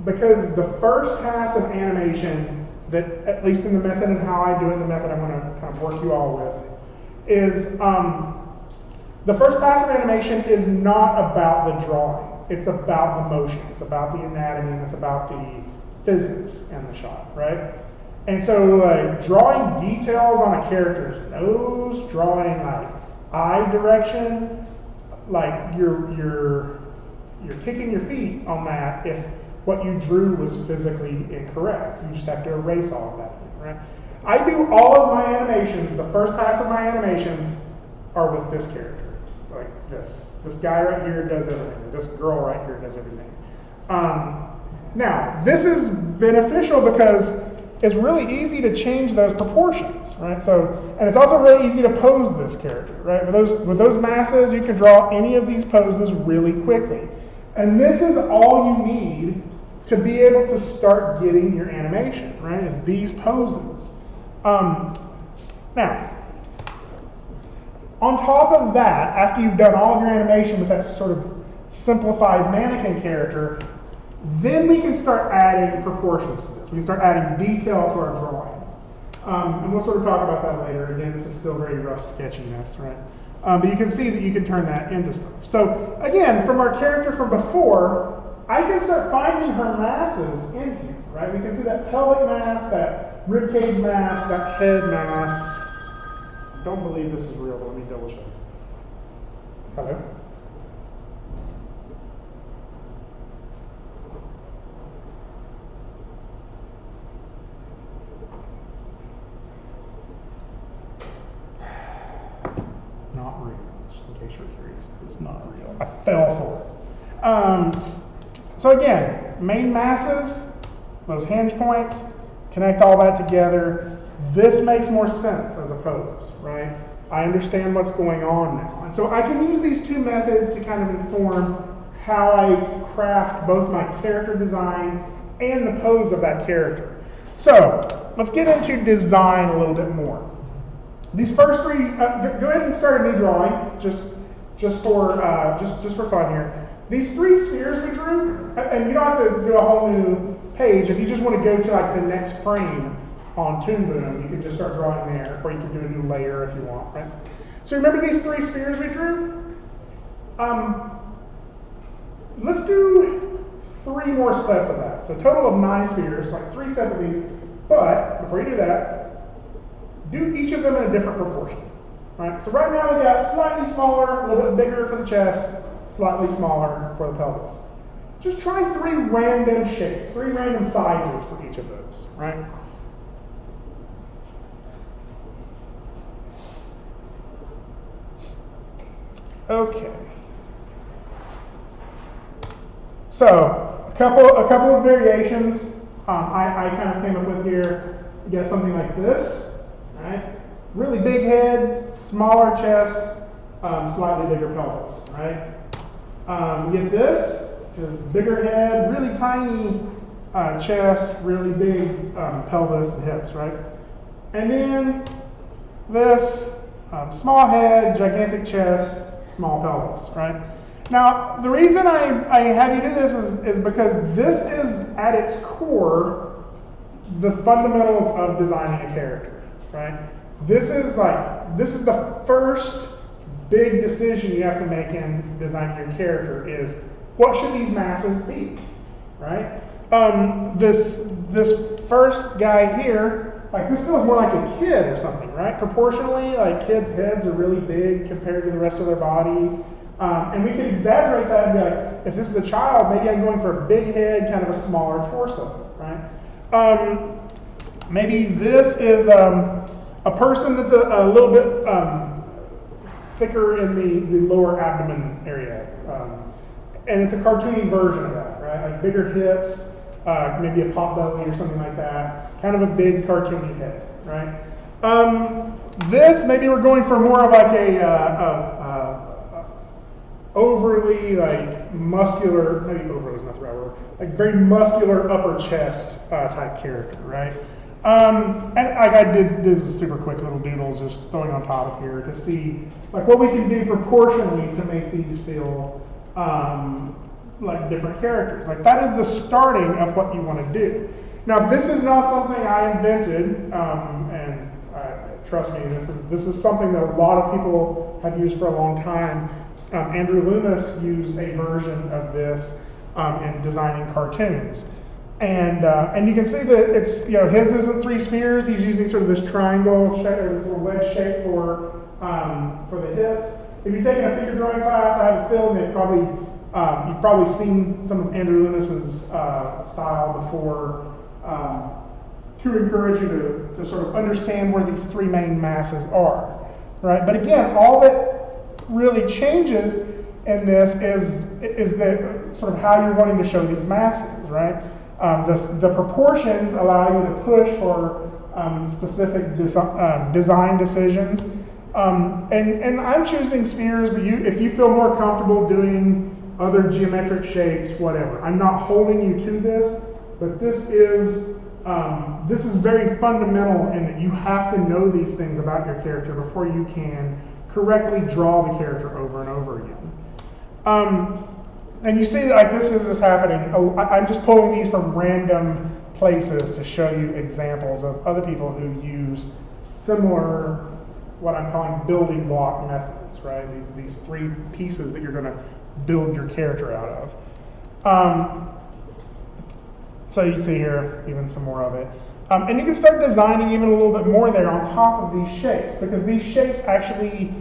because the first pass of animation that, at least in the method and how I do it in the method I'm going to kind of work you all with, is the first pass of animation is not about the drawing. It's about the motion. It's about the anatomy, and it's about the physics in the shot, right? And so drawing details on a character's nose, drawing like eye direction, like you're kicking your feet on that if what you drew was physically incorrect. You just have to erase all of that, right? I do all of my animations, the first pass of my animations are with this character, like this. This guy right here does everything. This girl right here does everything. Now, this is beneficial because it's really easy to change those proportions, right? And it's also really easy to pose this character, right? With those masses, you can draw any of these poses really quickly. And this is all you need to be able to start getting your animation, right? Is these poses. Now, on top of that, after you've done all of your animation with that sort of simplified mannequin character, then we can start adding proportions to this. We can start adding detail to our drawings. And we'll sort of talk about that later. Again, this is still very rough sketchiness, right? But you can see that you can turn that into stuff. So again, from our character from before, I can start finding her masses in here, right? We can see that pelvic mass, that ribcage mass, that head mass. I don't believe this is real, but let me double check. Hello? Not real, just in case you're curious. It's not real. I fell for it. So again, main masses, those hinge points, connect all that together. This makes more sense as a pose, right? I understand what's going on now. And so I can use these two methods to kind of inform how I craft both my character design and the pose of that character. So let's get into design a little bit more. These first three, go ahead and start a new drawing, just for fun here. These three spheres we drew, and you don't have to do a whole new page. If you just want to go to like the next frame on Toon Boom, you can just start drawing there, or you can do a new layer if you want, right? So remember these 3 spheres we drew? Let's do 3 more sets of that. So a total of 9 spheres, like 3 sets of these. But before you do that, do each of them in a different proportion. Right? So right now we got slightly smaller, a little bit bigger for the chest, slightly smaller for the pelvis. Just try 3 random shapes, 3 random sizes for each of those, right? Okay. So a couple of variations I kind of came up with here. You get something like this, right? Really big head, smaller chest, slightly bigger pelvis, right? You get this, which is bigger head, really tiny chest, really big pelvis and hips, right? And then this, small head, gigantic chest, small pelvis, right? Now, the reason I have you do this is because this is, at its core, the fundamentals of designing a character, right? This is the first big decision you have to make in designing your character is, what should these masses be, right? This first guy here, like this feels more like a kid or something, right? Proportionally, like kids' heads are really big compared to the rest of their body. And we can exaggerate that and be like, if this is a child, maybe I'm going for a big head, kind of a smaller torso, right? Maybe this is a person that's a little bit thicker in the lower abdomen area. And it's a cartoony version of that, right? Like bigger hips, maybe a pot belly or something like that. Kind of a big cartoony head, right? This, maybe we're going for more of like a overly like muscular, maybe overly is not the right word, like very muscular upper chest type character, right? And like I did, this is super quick little doodles just throwing on top of here to see like what we can do proportionally to make these feel like different characters. Like that is the starting of what you want to do. Now this is not something I invented, and trust me, this is something that a lot of people have used for a long time. Andrew Loomis used a version of this in designing cartoons. And you can see that it's, his isn't 3 spheres. He's using sort of this triangle shape, or this little wedge shape for the hips. If you've taken a figure drawing class, I have a feeling that you've probably seen some of Andrew Loomis's style before to encourage you to sort of understand where these 3 main masses are, right? But again, all that really changes in this is that sort of how you're wanting to show these masses, right? The proportions allow you to push for specific design decisions. And I'm choosing spheres, but if you feel more comfortable doing other geometric shapes, whatever. I'm not holding you to this, but this is very fundamental in that you have to know these things about your character before you can correctly draw the character over and over again. And you see that like this is just happening. I'm just pulling these from random places to show you examples of other people who use similar, what I'm calling building block methods, right? These 3 pieces that you're going to build your character out of. So you see here even some more of it. And you can start designing even a little bit more there on top of these shapes, because these shapes actually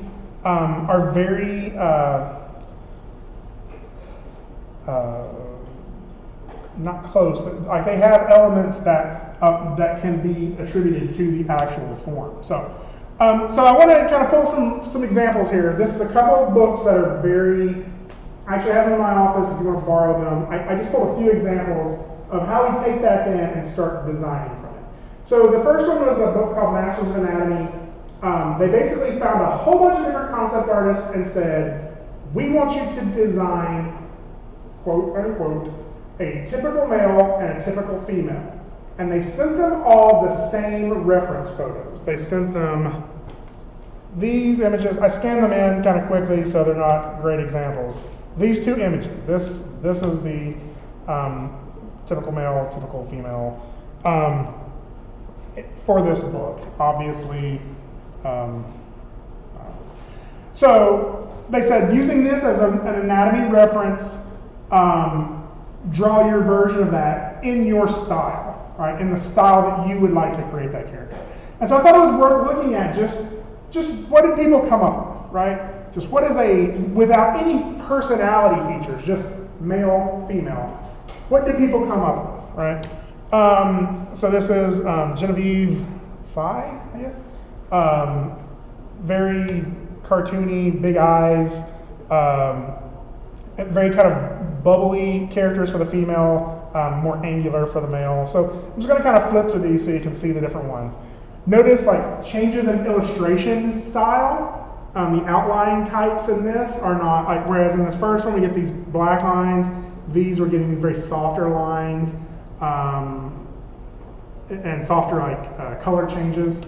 are very not close, but like they have elements that can be attributed to the actual form. So I want to kind of pull from some examples here. This is a couple of books that are I actually have them in my office if you want to borrow them. I just pulled a few examples of how we take that then and start designing from it. So the first one was a book called Masters of Anatomy. They basically found a whole bunch of different concept artists and said, we want you to design, quote unquote, a typical male and a typical female. And they sent them all the same reference photos. They sent them these images. I scanned them in kind of quickly so they're not great examples. These 2 images. This is the typical male, typical female. For this book, obviously. So they said using this as an anatomy reference, draw your version of that in your style, right? In the style that you would like to create that character. And so I thought it was worth looking at just what did people come up with, right? Just what is without any personality features, just male, female. What did people come up with, right? So this is Genevieve Tsai, I guess. Very cartoony, big eyes, very kind of bubbly characters for the female, more angular for the male. So I'm just going to kind of flip through these so you can see the different ones. Notice like changes in illustration style. The outline types in this are not like, whereas in this first one we get these black lines, these we're getting these very softer lines and softer like color changes.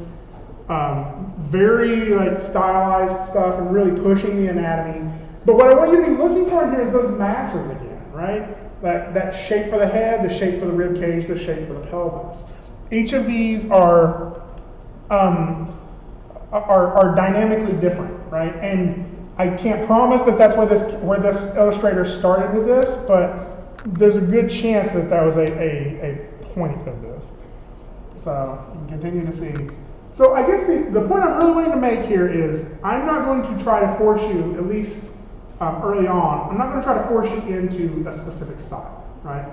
Very like stylized stuff and really pushing the anatomy. But what I want you to be looking for in here is those masses again, right? That shape for the head, the shape for the rib cage, the shape for the pelvis. Each of these are dynamically different, right? And I can't promise that that's where this illustrator started with this, but there's a good chance that that was a point of this. So you can continue to see. So I guess the point I'm really wanting to make here is I'm not going to try to force you, at least early on, I'm not going to try to force you into a specific style, right?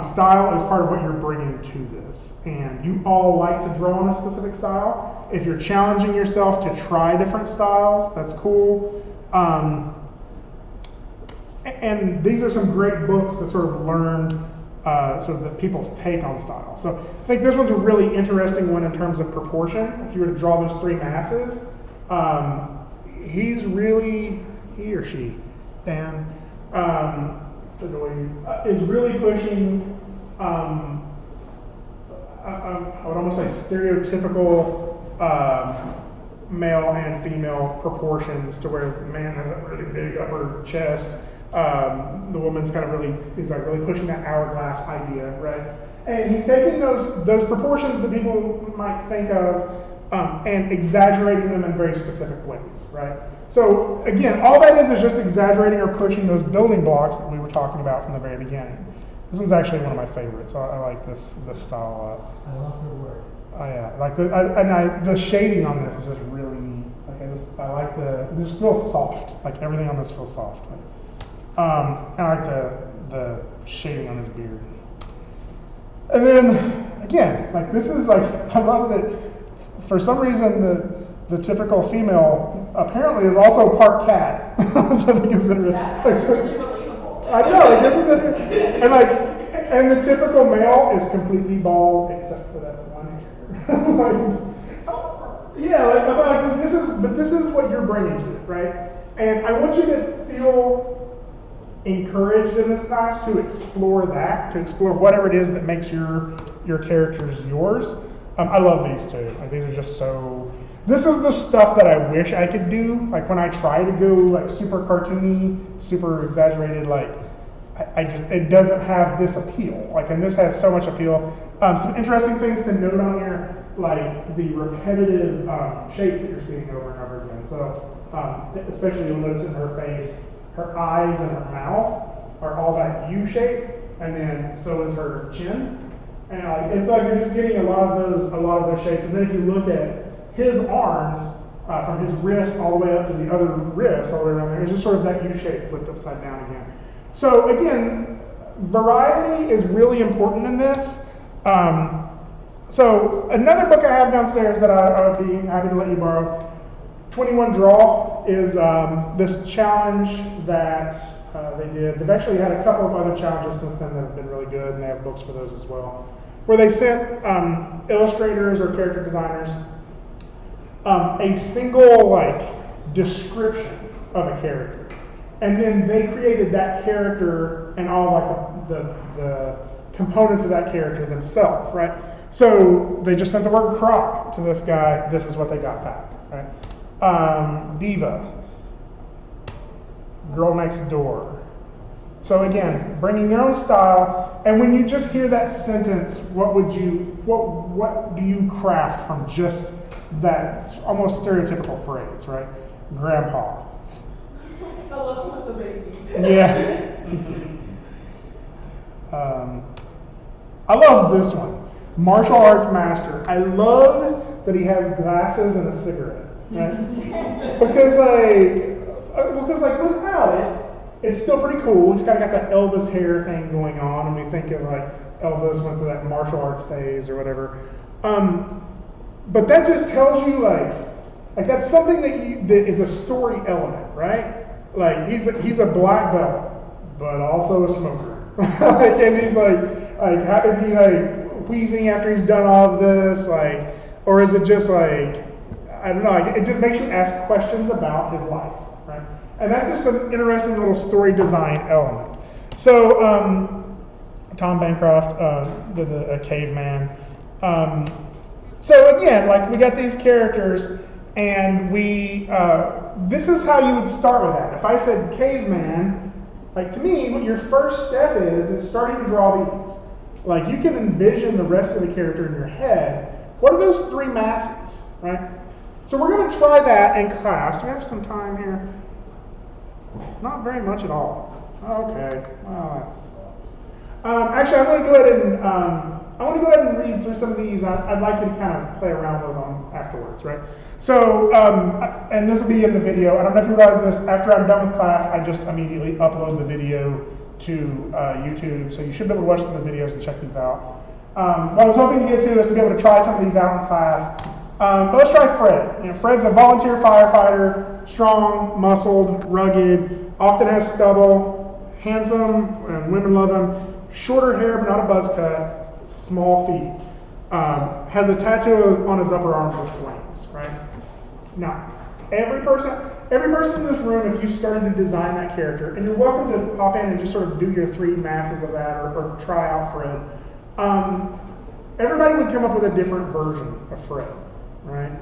Style is part of what you're bringing to this. And you all like to draw in a specific style. If you're challenging yourself to try different styles, that's cool. And these are some great books to sort of learn sort of the people's take on style. So I think this one's a really interesting one in terms of proportion. If you were to draw those three masses, he's really, he or she, Dan, is really pushing, I would almost say stereotypical male and female proportions, to where the man has that really big upper chest. The woman's kind of he's like really pushing that hourglass idea, right? And he's taking those proportions that people might think of and exaggerating them in very specific ways, right? So again, all that is just exaggerating or pushing those building blocks that we were talking about from the very beginning. This one's actually one of my favorites. So I like this style a lot. I love her work. Oh yeah, like the shading on this is just really neat. Like I like it just feels soft. Like everything on this feels soft. And I like the shading on his beard. And then again, like this is like, I love that for some reason the typical female apparently is also part cat, which I think is interesting. That's really relatable. I know, like, isn't that, and the typical male is completely bald except for that one hair. But this is what you're bringing to it, right? And I want you to feel encouraged in this class to explore whatever it is that makes your characters yours. I love these two. Like, these are just so. This is the stuff that I wish I could do. Like when I try to go like super cartoony, super exaggerated, like it doesn't have this appeal. Like, and this has so much appeal. Some interesting things to note on here, like the repetitive shapes that you're seeing over and over again. So especially you'll notice in her face, her eyes and her mouth are all that U shape, and then so is her chin. And it's like you're just getting a lot of those shapes. And then if you look at his arms, from his wrist all the way up to the other wrist, all the way around there, it's just sort of that U shape flipped upside down again. So again, variety is really important in this. So another book I have downstairs that I would be happy to let you borrow, 21 Draw, is this challenge that they did. They've actually had a couple of other challenges since then that have been really good, and they have books for those as well, where they sent illustrators or character designers a single like description of a character, and then they created that character and all like the components of that character themselves, right? So they just sent the word croc to this guy. This is what they got back, right? Diva, girl next door. So again, bringing your own style, And when you just hear that sentence, what do you craft from just that almost stereotypical phrase, right? Grandpa. I love him with the baby. Yeah. I love this one. Martial arts master. I love that he has glasses and a cigarette, right? because without it, it's still pretty cool. He's kind of got that Elvis hair thing going on, and we think of like Elvis went through that martial arts phase or whatever. But that just tells you like that's something that is a story element, right? Like he's a black belt, but also a smoker. And he's like how is he like wheezing after he's done all of this, like, or is it just like I don't know? It just makes you ask questions about his life, right? And that's just an interesting little story design element. So Tom Bancroft did a caveman. So again, like we got these characters, and we this is how you would start with that. If I said caveman, like to me, what your first step is starting to draw these. Like you can envision the rest of the character in your head. What are those three masses, right? So we're going to try that in class. Do we have some time here? Not very much at all. Okay. Well, that sucks. Actually, I'm going to go ahead and read through some of these. I'd like you to kind of play around with them afterwards, right? So, and this will be in the video. I don't know if you realize this. After I'm done with class, I just immediately upload the video to YouTube. So you should be able to watch some of the videos and check these out. What I was hoping to get to is to be able to try some of these out in class. But let's try Fred. Fred's a volunteer firefighter, strong, muscled, rugged, often has stubble, handsome, and women love him. Shorter hair, but not a buzz cut. Small feet. Has a tattoo on his upper arm with flames. Right? Now, every person in this room, if you started to design that character, and you're welcome to pop in and just sort of do your three masses of that, or try out Fred. Everybody would come up with a different version of Fred. Right?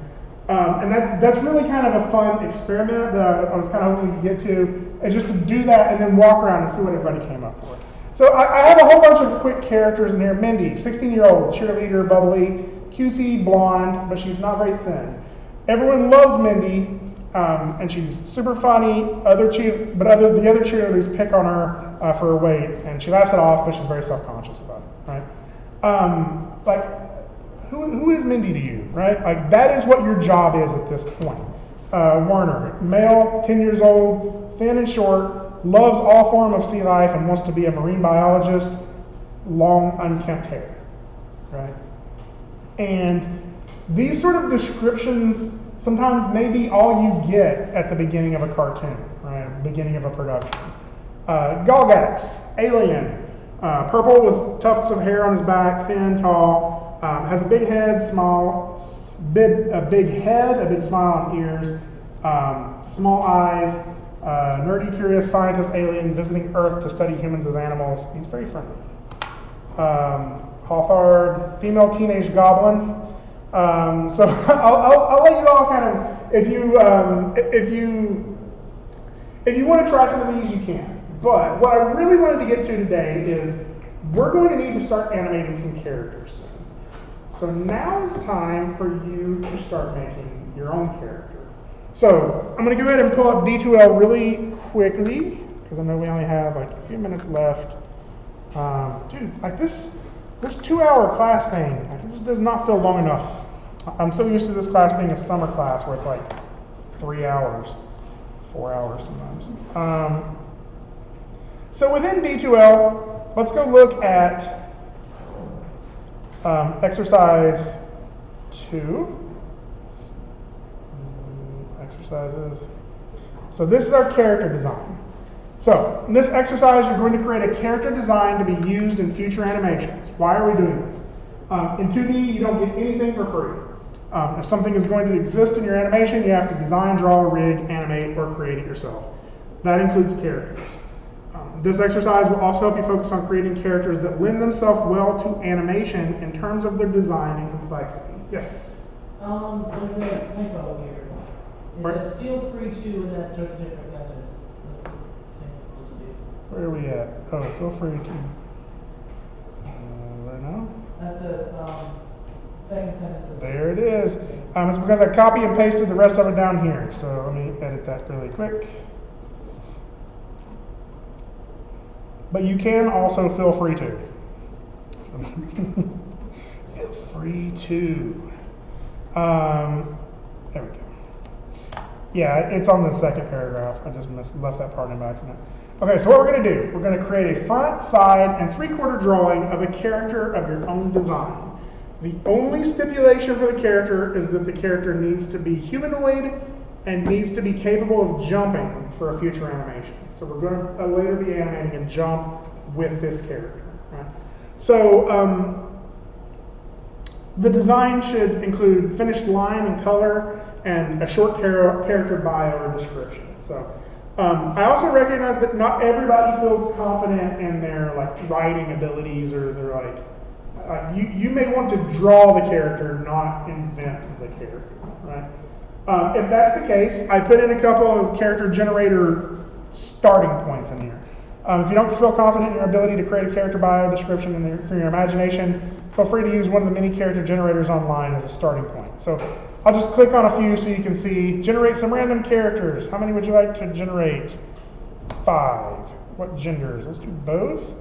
And that's really kind of a fun experiment that I was kind of hoping we could get to, is just to do that and then walk around and see what everybody came up with. So I have a whole bunch of quick characters in here. Mindy, 16-year-old, cheerleader, bubbly, cutesy, blonde, but she's not very thin. Everyone loves Mindy, and she's super funny. The other cheerleaders pick on her for her weight, and she laughs it off, but she's very self-conscious about it, right? Who is Mindy to you, right? Like, that is what your job is at this point. Werner, male, 10 years old, thin and short, loves all form of sea life and wants to be a marine biologist, long, unkempt hair, right? And these sort of descriptions sometimes may be all you get at the beginning of a cartoon, right? Beginning of a production. Galgax, alien, purple with tufts of hair on his back, thin, tall, has a big head, a big head, a big smile and ears, small eyes, nerdy, curious scientist alien visiting Earth to study humans as animals. He's very friendly. Hawthorne, female teenage goblin. So I'll let you all kind of, if you want to try some of these, you can. But what I really wanted to get to today is we're going to need to start animating some characters soon. So now is time for you to start making your own character. So I'm going to go ahead and pull up D2L really quickly, because I know we only have like a few minutes left. Dude, like this 2-hour class thing, like, this does not feel long enough. I'm so used to this class being a summer class where it's like 3 hours, 4 hours sometimes. So within D2L, let's go look at exercise 2. Exercises. So this is our character design. So in this exercise, you're going to create a character design to be used in future animations. Why are we doing this? In 2D, you don't get anything for free. If something is going to exist in your animation, you have to design, draw, rig, animate, or create it yourself. That includes characters. This exercise will also help you focus on creating characters that lend themselves well to animation in terms of their design and complexity. Yes? There's a typo here. It says feel free to, and then it starts a different sentence. What the thing's supposed to do. Where are we at? Oh, feel free to. At the second sentence of There it is. It's because I copy and pasted the rest of it down here. So let me edit that really quick. But you can also feel free to. Feel free to. There we go. Yeah, it's on the second paragraph. I just left that part in by accident. Okay, so what we're going to do, we're going to create a front, side, and three-quarter drawing of a character of your own design. The only stipulation for the character is that the character needs to be humanoid and needs to be capable of jumping for a future animation. So we're going to later be animating a jump with this character. Right? So the design should include finished line and color and a short character bio or description. So I also recognize that not everybody feels confident in their like writing abilities or their you may want to draw the character, not invent the character, right? If that's the case, I put in a couple of character generator starting points in here. If you don't feel confident in your ability to create a character bio description through your imagination, feel free to use one of the many character generators online as a starting point. So I'll just click on a few so you can see, generate some random characters. How many would you like to generate? 5. What genders? Let's do both.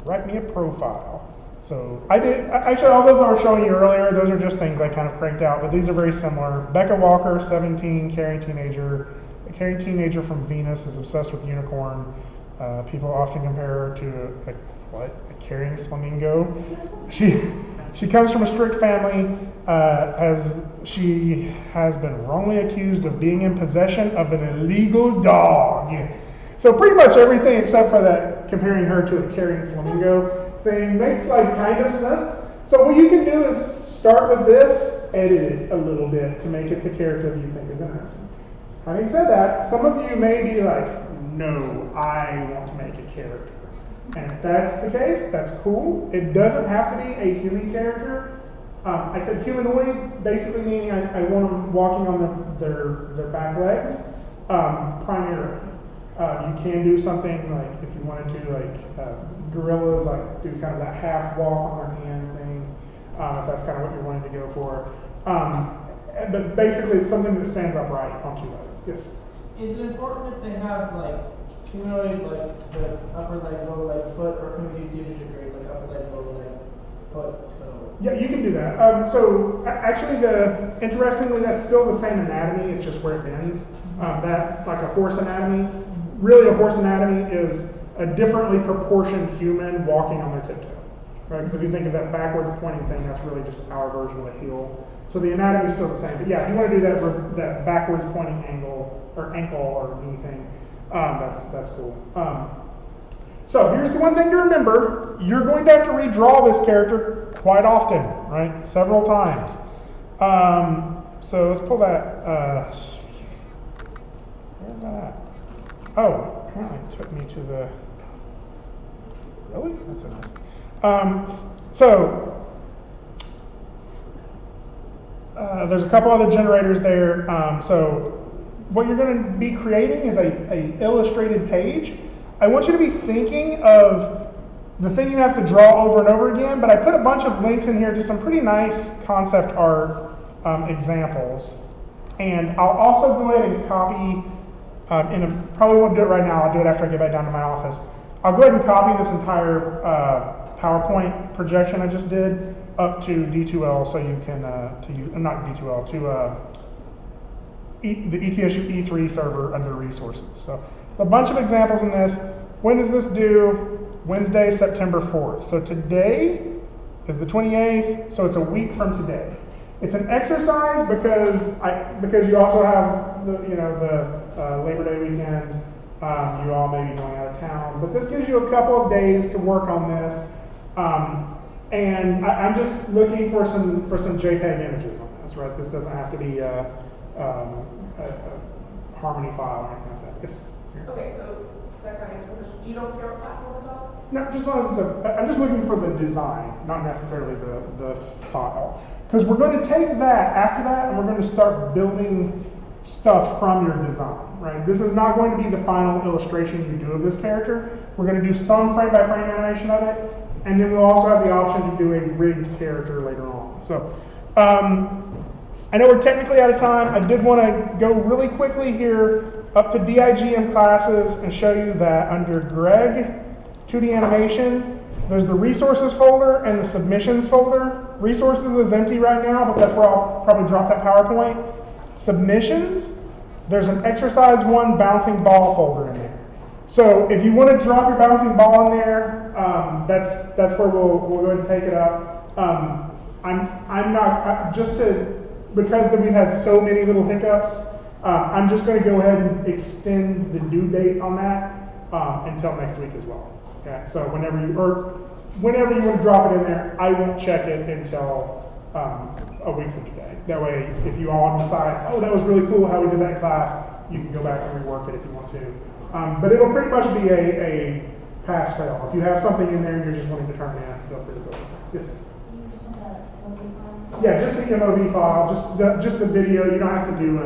Write me a profile. So I did, actually all those I was showing you earlier, those are just things I kind of cranked out, but these are very similar. Becca Walker, 17, caring teenager. A caring teenager from Venus is obsessed with unicorn. People often compare her to a caring flamingo. She comes from a strict family, she has been wrongly accused of being in possession of an illegal dog. So pretty much everything except for that comparing her to a caring flamingo thing makes kind of sense. So what you can do is start with this, edit it a little bit to make it the character that you think is interesting. Having said that, some of you may be like, no, I want to make a character. And if that's the case, that's cool. It doesn't have to be a human character. I said humanoid, basically meaning I want them walking on their back legs, primarily. You can do something like if you wanted to, gorillas, do kind of that half walk on their hand thing, if that's kind of what you're wanting to go for. But basically, it's something that stands upright on 2 legs. Yes. Is it important if they have humanoid, the upper leg, lower leg, foot, or can we do digitigrade, upper leg, lower leg, foot, toe? Yeah, you can do that. So actually, interestingly, that's still the same anatomy. It's just where it bends. That's like a horse anatomy. Really, a horse anatomy is a differently proportioned human walking on their tiptoe. Right? Because if you think of that backward pointing thing, that's really just our version of a heel. So the anatomy is still the same. But yeah, if you want to do that backwards pointing angle or ankle or knee thing, that's cool. So here's the one thing to remember. You're going to have to redraw this character quite often, right? Several times. So let's pull that. Where's that at? Oh, apparently it took me to the... Really? That's enough. There's a couple other generators there. So what you're going to be creating is a illustrated page. I want you to be thinking of the thing you have to draw over and over again, but I put a bunch of links in here to some pretty nice concept art examples. And I'll also go ahead and copy, probably won't do it right now, I'll do it after I get back down to my office. I'll go ahead and copy this entire PowerPoint projection I just did up to D2L so you can, not D2L, to the ETSU E3 server under resources. So a bunch of examples in this. When does this due? Wednesday, September 4th. So today is the 28th, so it's a week from today. It's an exercise because you also have the Labor Day weekend. You all may be going out of town, but this gives you a couple of days to work on this. And I'm just looking for some JPEG images on this, right? This doesn't have to be a Harmony file or anything like that. Yes. Okay, so that kind of answers the question. You don't care what platform it's on? No, just as long as I'm just looking for the design, not necessarily the file. Because we're going to take that after that, and we're going to start building stuff from your design, right? This is not going to be the final illustration you do of this character. We're going to do some frame-by-frame animation of it, And then we'll also have the option to do a rigged character later on. So I know we're technically out of time. I did want to go really quickly here up to DIGM classes and show you that under Greg, 2D animation, there's the resources folder and the submissions folder. Resources is empty right now, but that's where I'll probably drop that PowerPoint. Submissions, there's an exercise 1 bouncing ball folder in there. So if you want to drop your bouncing ball in there, that's where we'll go ahead and take it up. I'm not because we've had so many little hiccups. I'm just going to go ahead and extend the due date on that until next week as well. Okay, so whenever you want to drop it in there, I won't check it until a week from today. That way, if you all decide, oh, that was really cool how we did that in class, you can go back and rework it if you want to. But it'll pretty much be a pass-fail. If you have something in there and you're just wanting to turn it in, feel free to go. Yes? You just want that MOV file? Yeah, just the MOV file, just the video. You don't have to do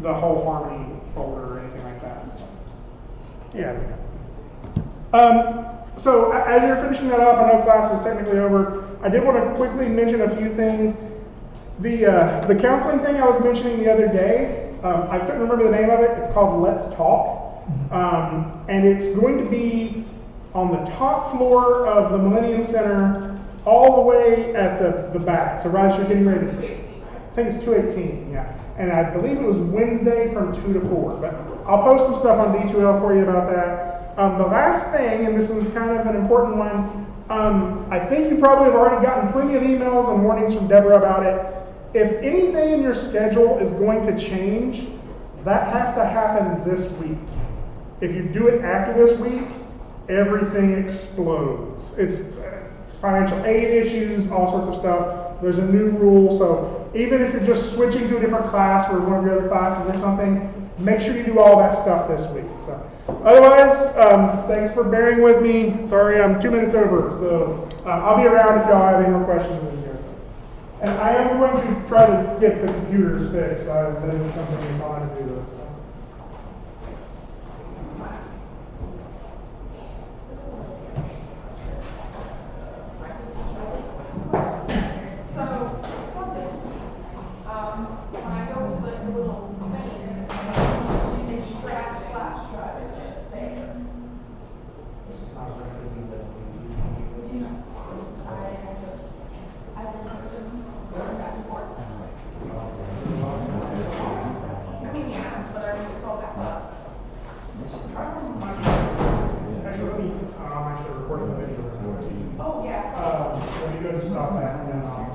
the whole Harmony folder or anything like that. So, yeah, there we go. So as you're finishing that up, I know class is technically over. I did want to quickly mention a few things. The counseling thing I was mentioning the other day, I couldn't remember the name of it. It's called Let's Talk. And it's going to be on the top floor of the Millennium Center, all the way at the back. So right as you're getting ready to, I think it's 218, yeah. And I believe it was Wednesday from 2 to 4. But I'll post some stuff on D2L for you about that. The last thing, and this was kind of an important one, I think you probably have already gotten plenty of emails and warnings from Deborah about it. If anything in your schedule is going to change, that has to happen this week. If you do it after this week, everything explodes. It's financial aid issues, all sorts of stuff. There's a new rule, so even if you're just switching to a different class or one of your other classes or something, make sure you do all that stuff this week. So, otherwise, thanks for bearing with me. Sorry, I'm 2 minutes over, so I'll be around if y'all have any more questions. And I am going to try to get the computers fixed. That is something we want to do this. Let me go to stop that.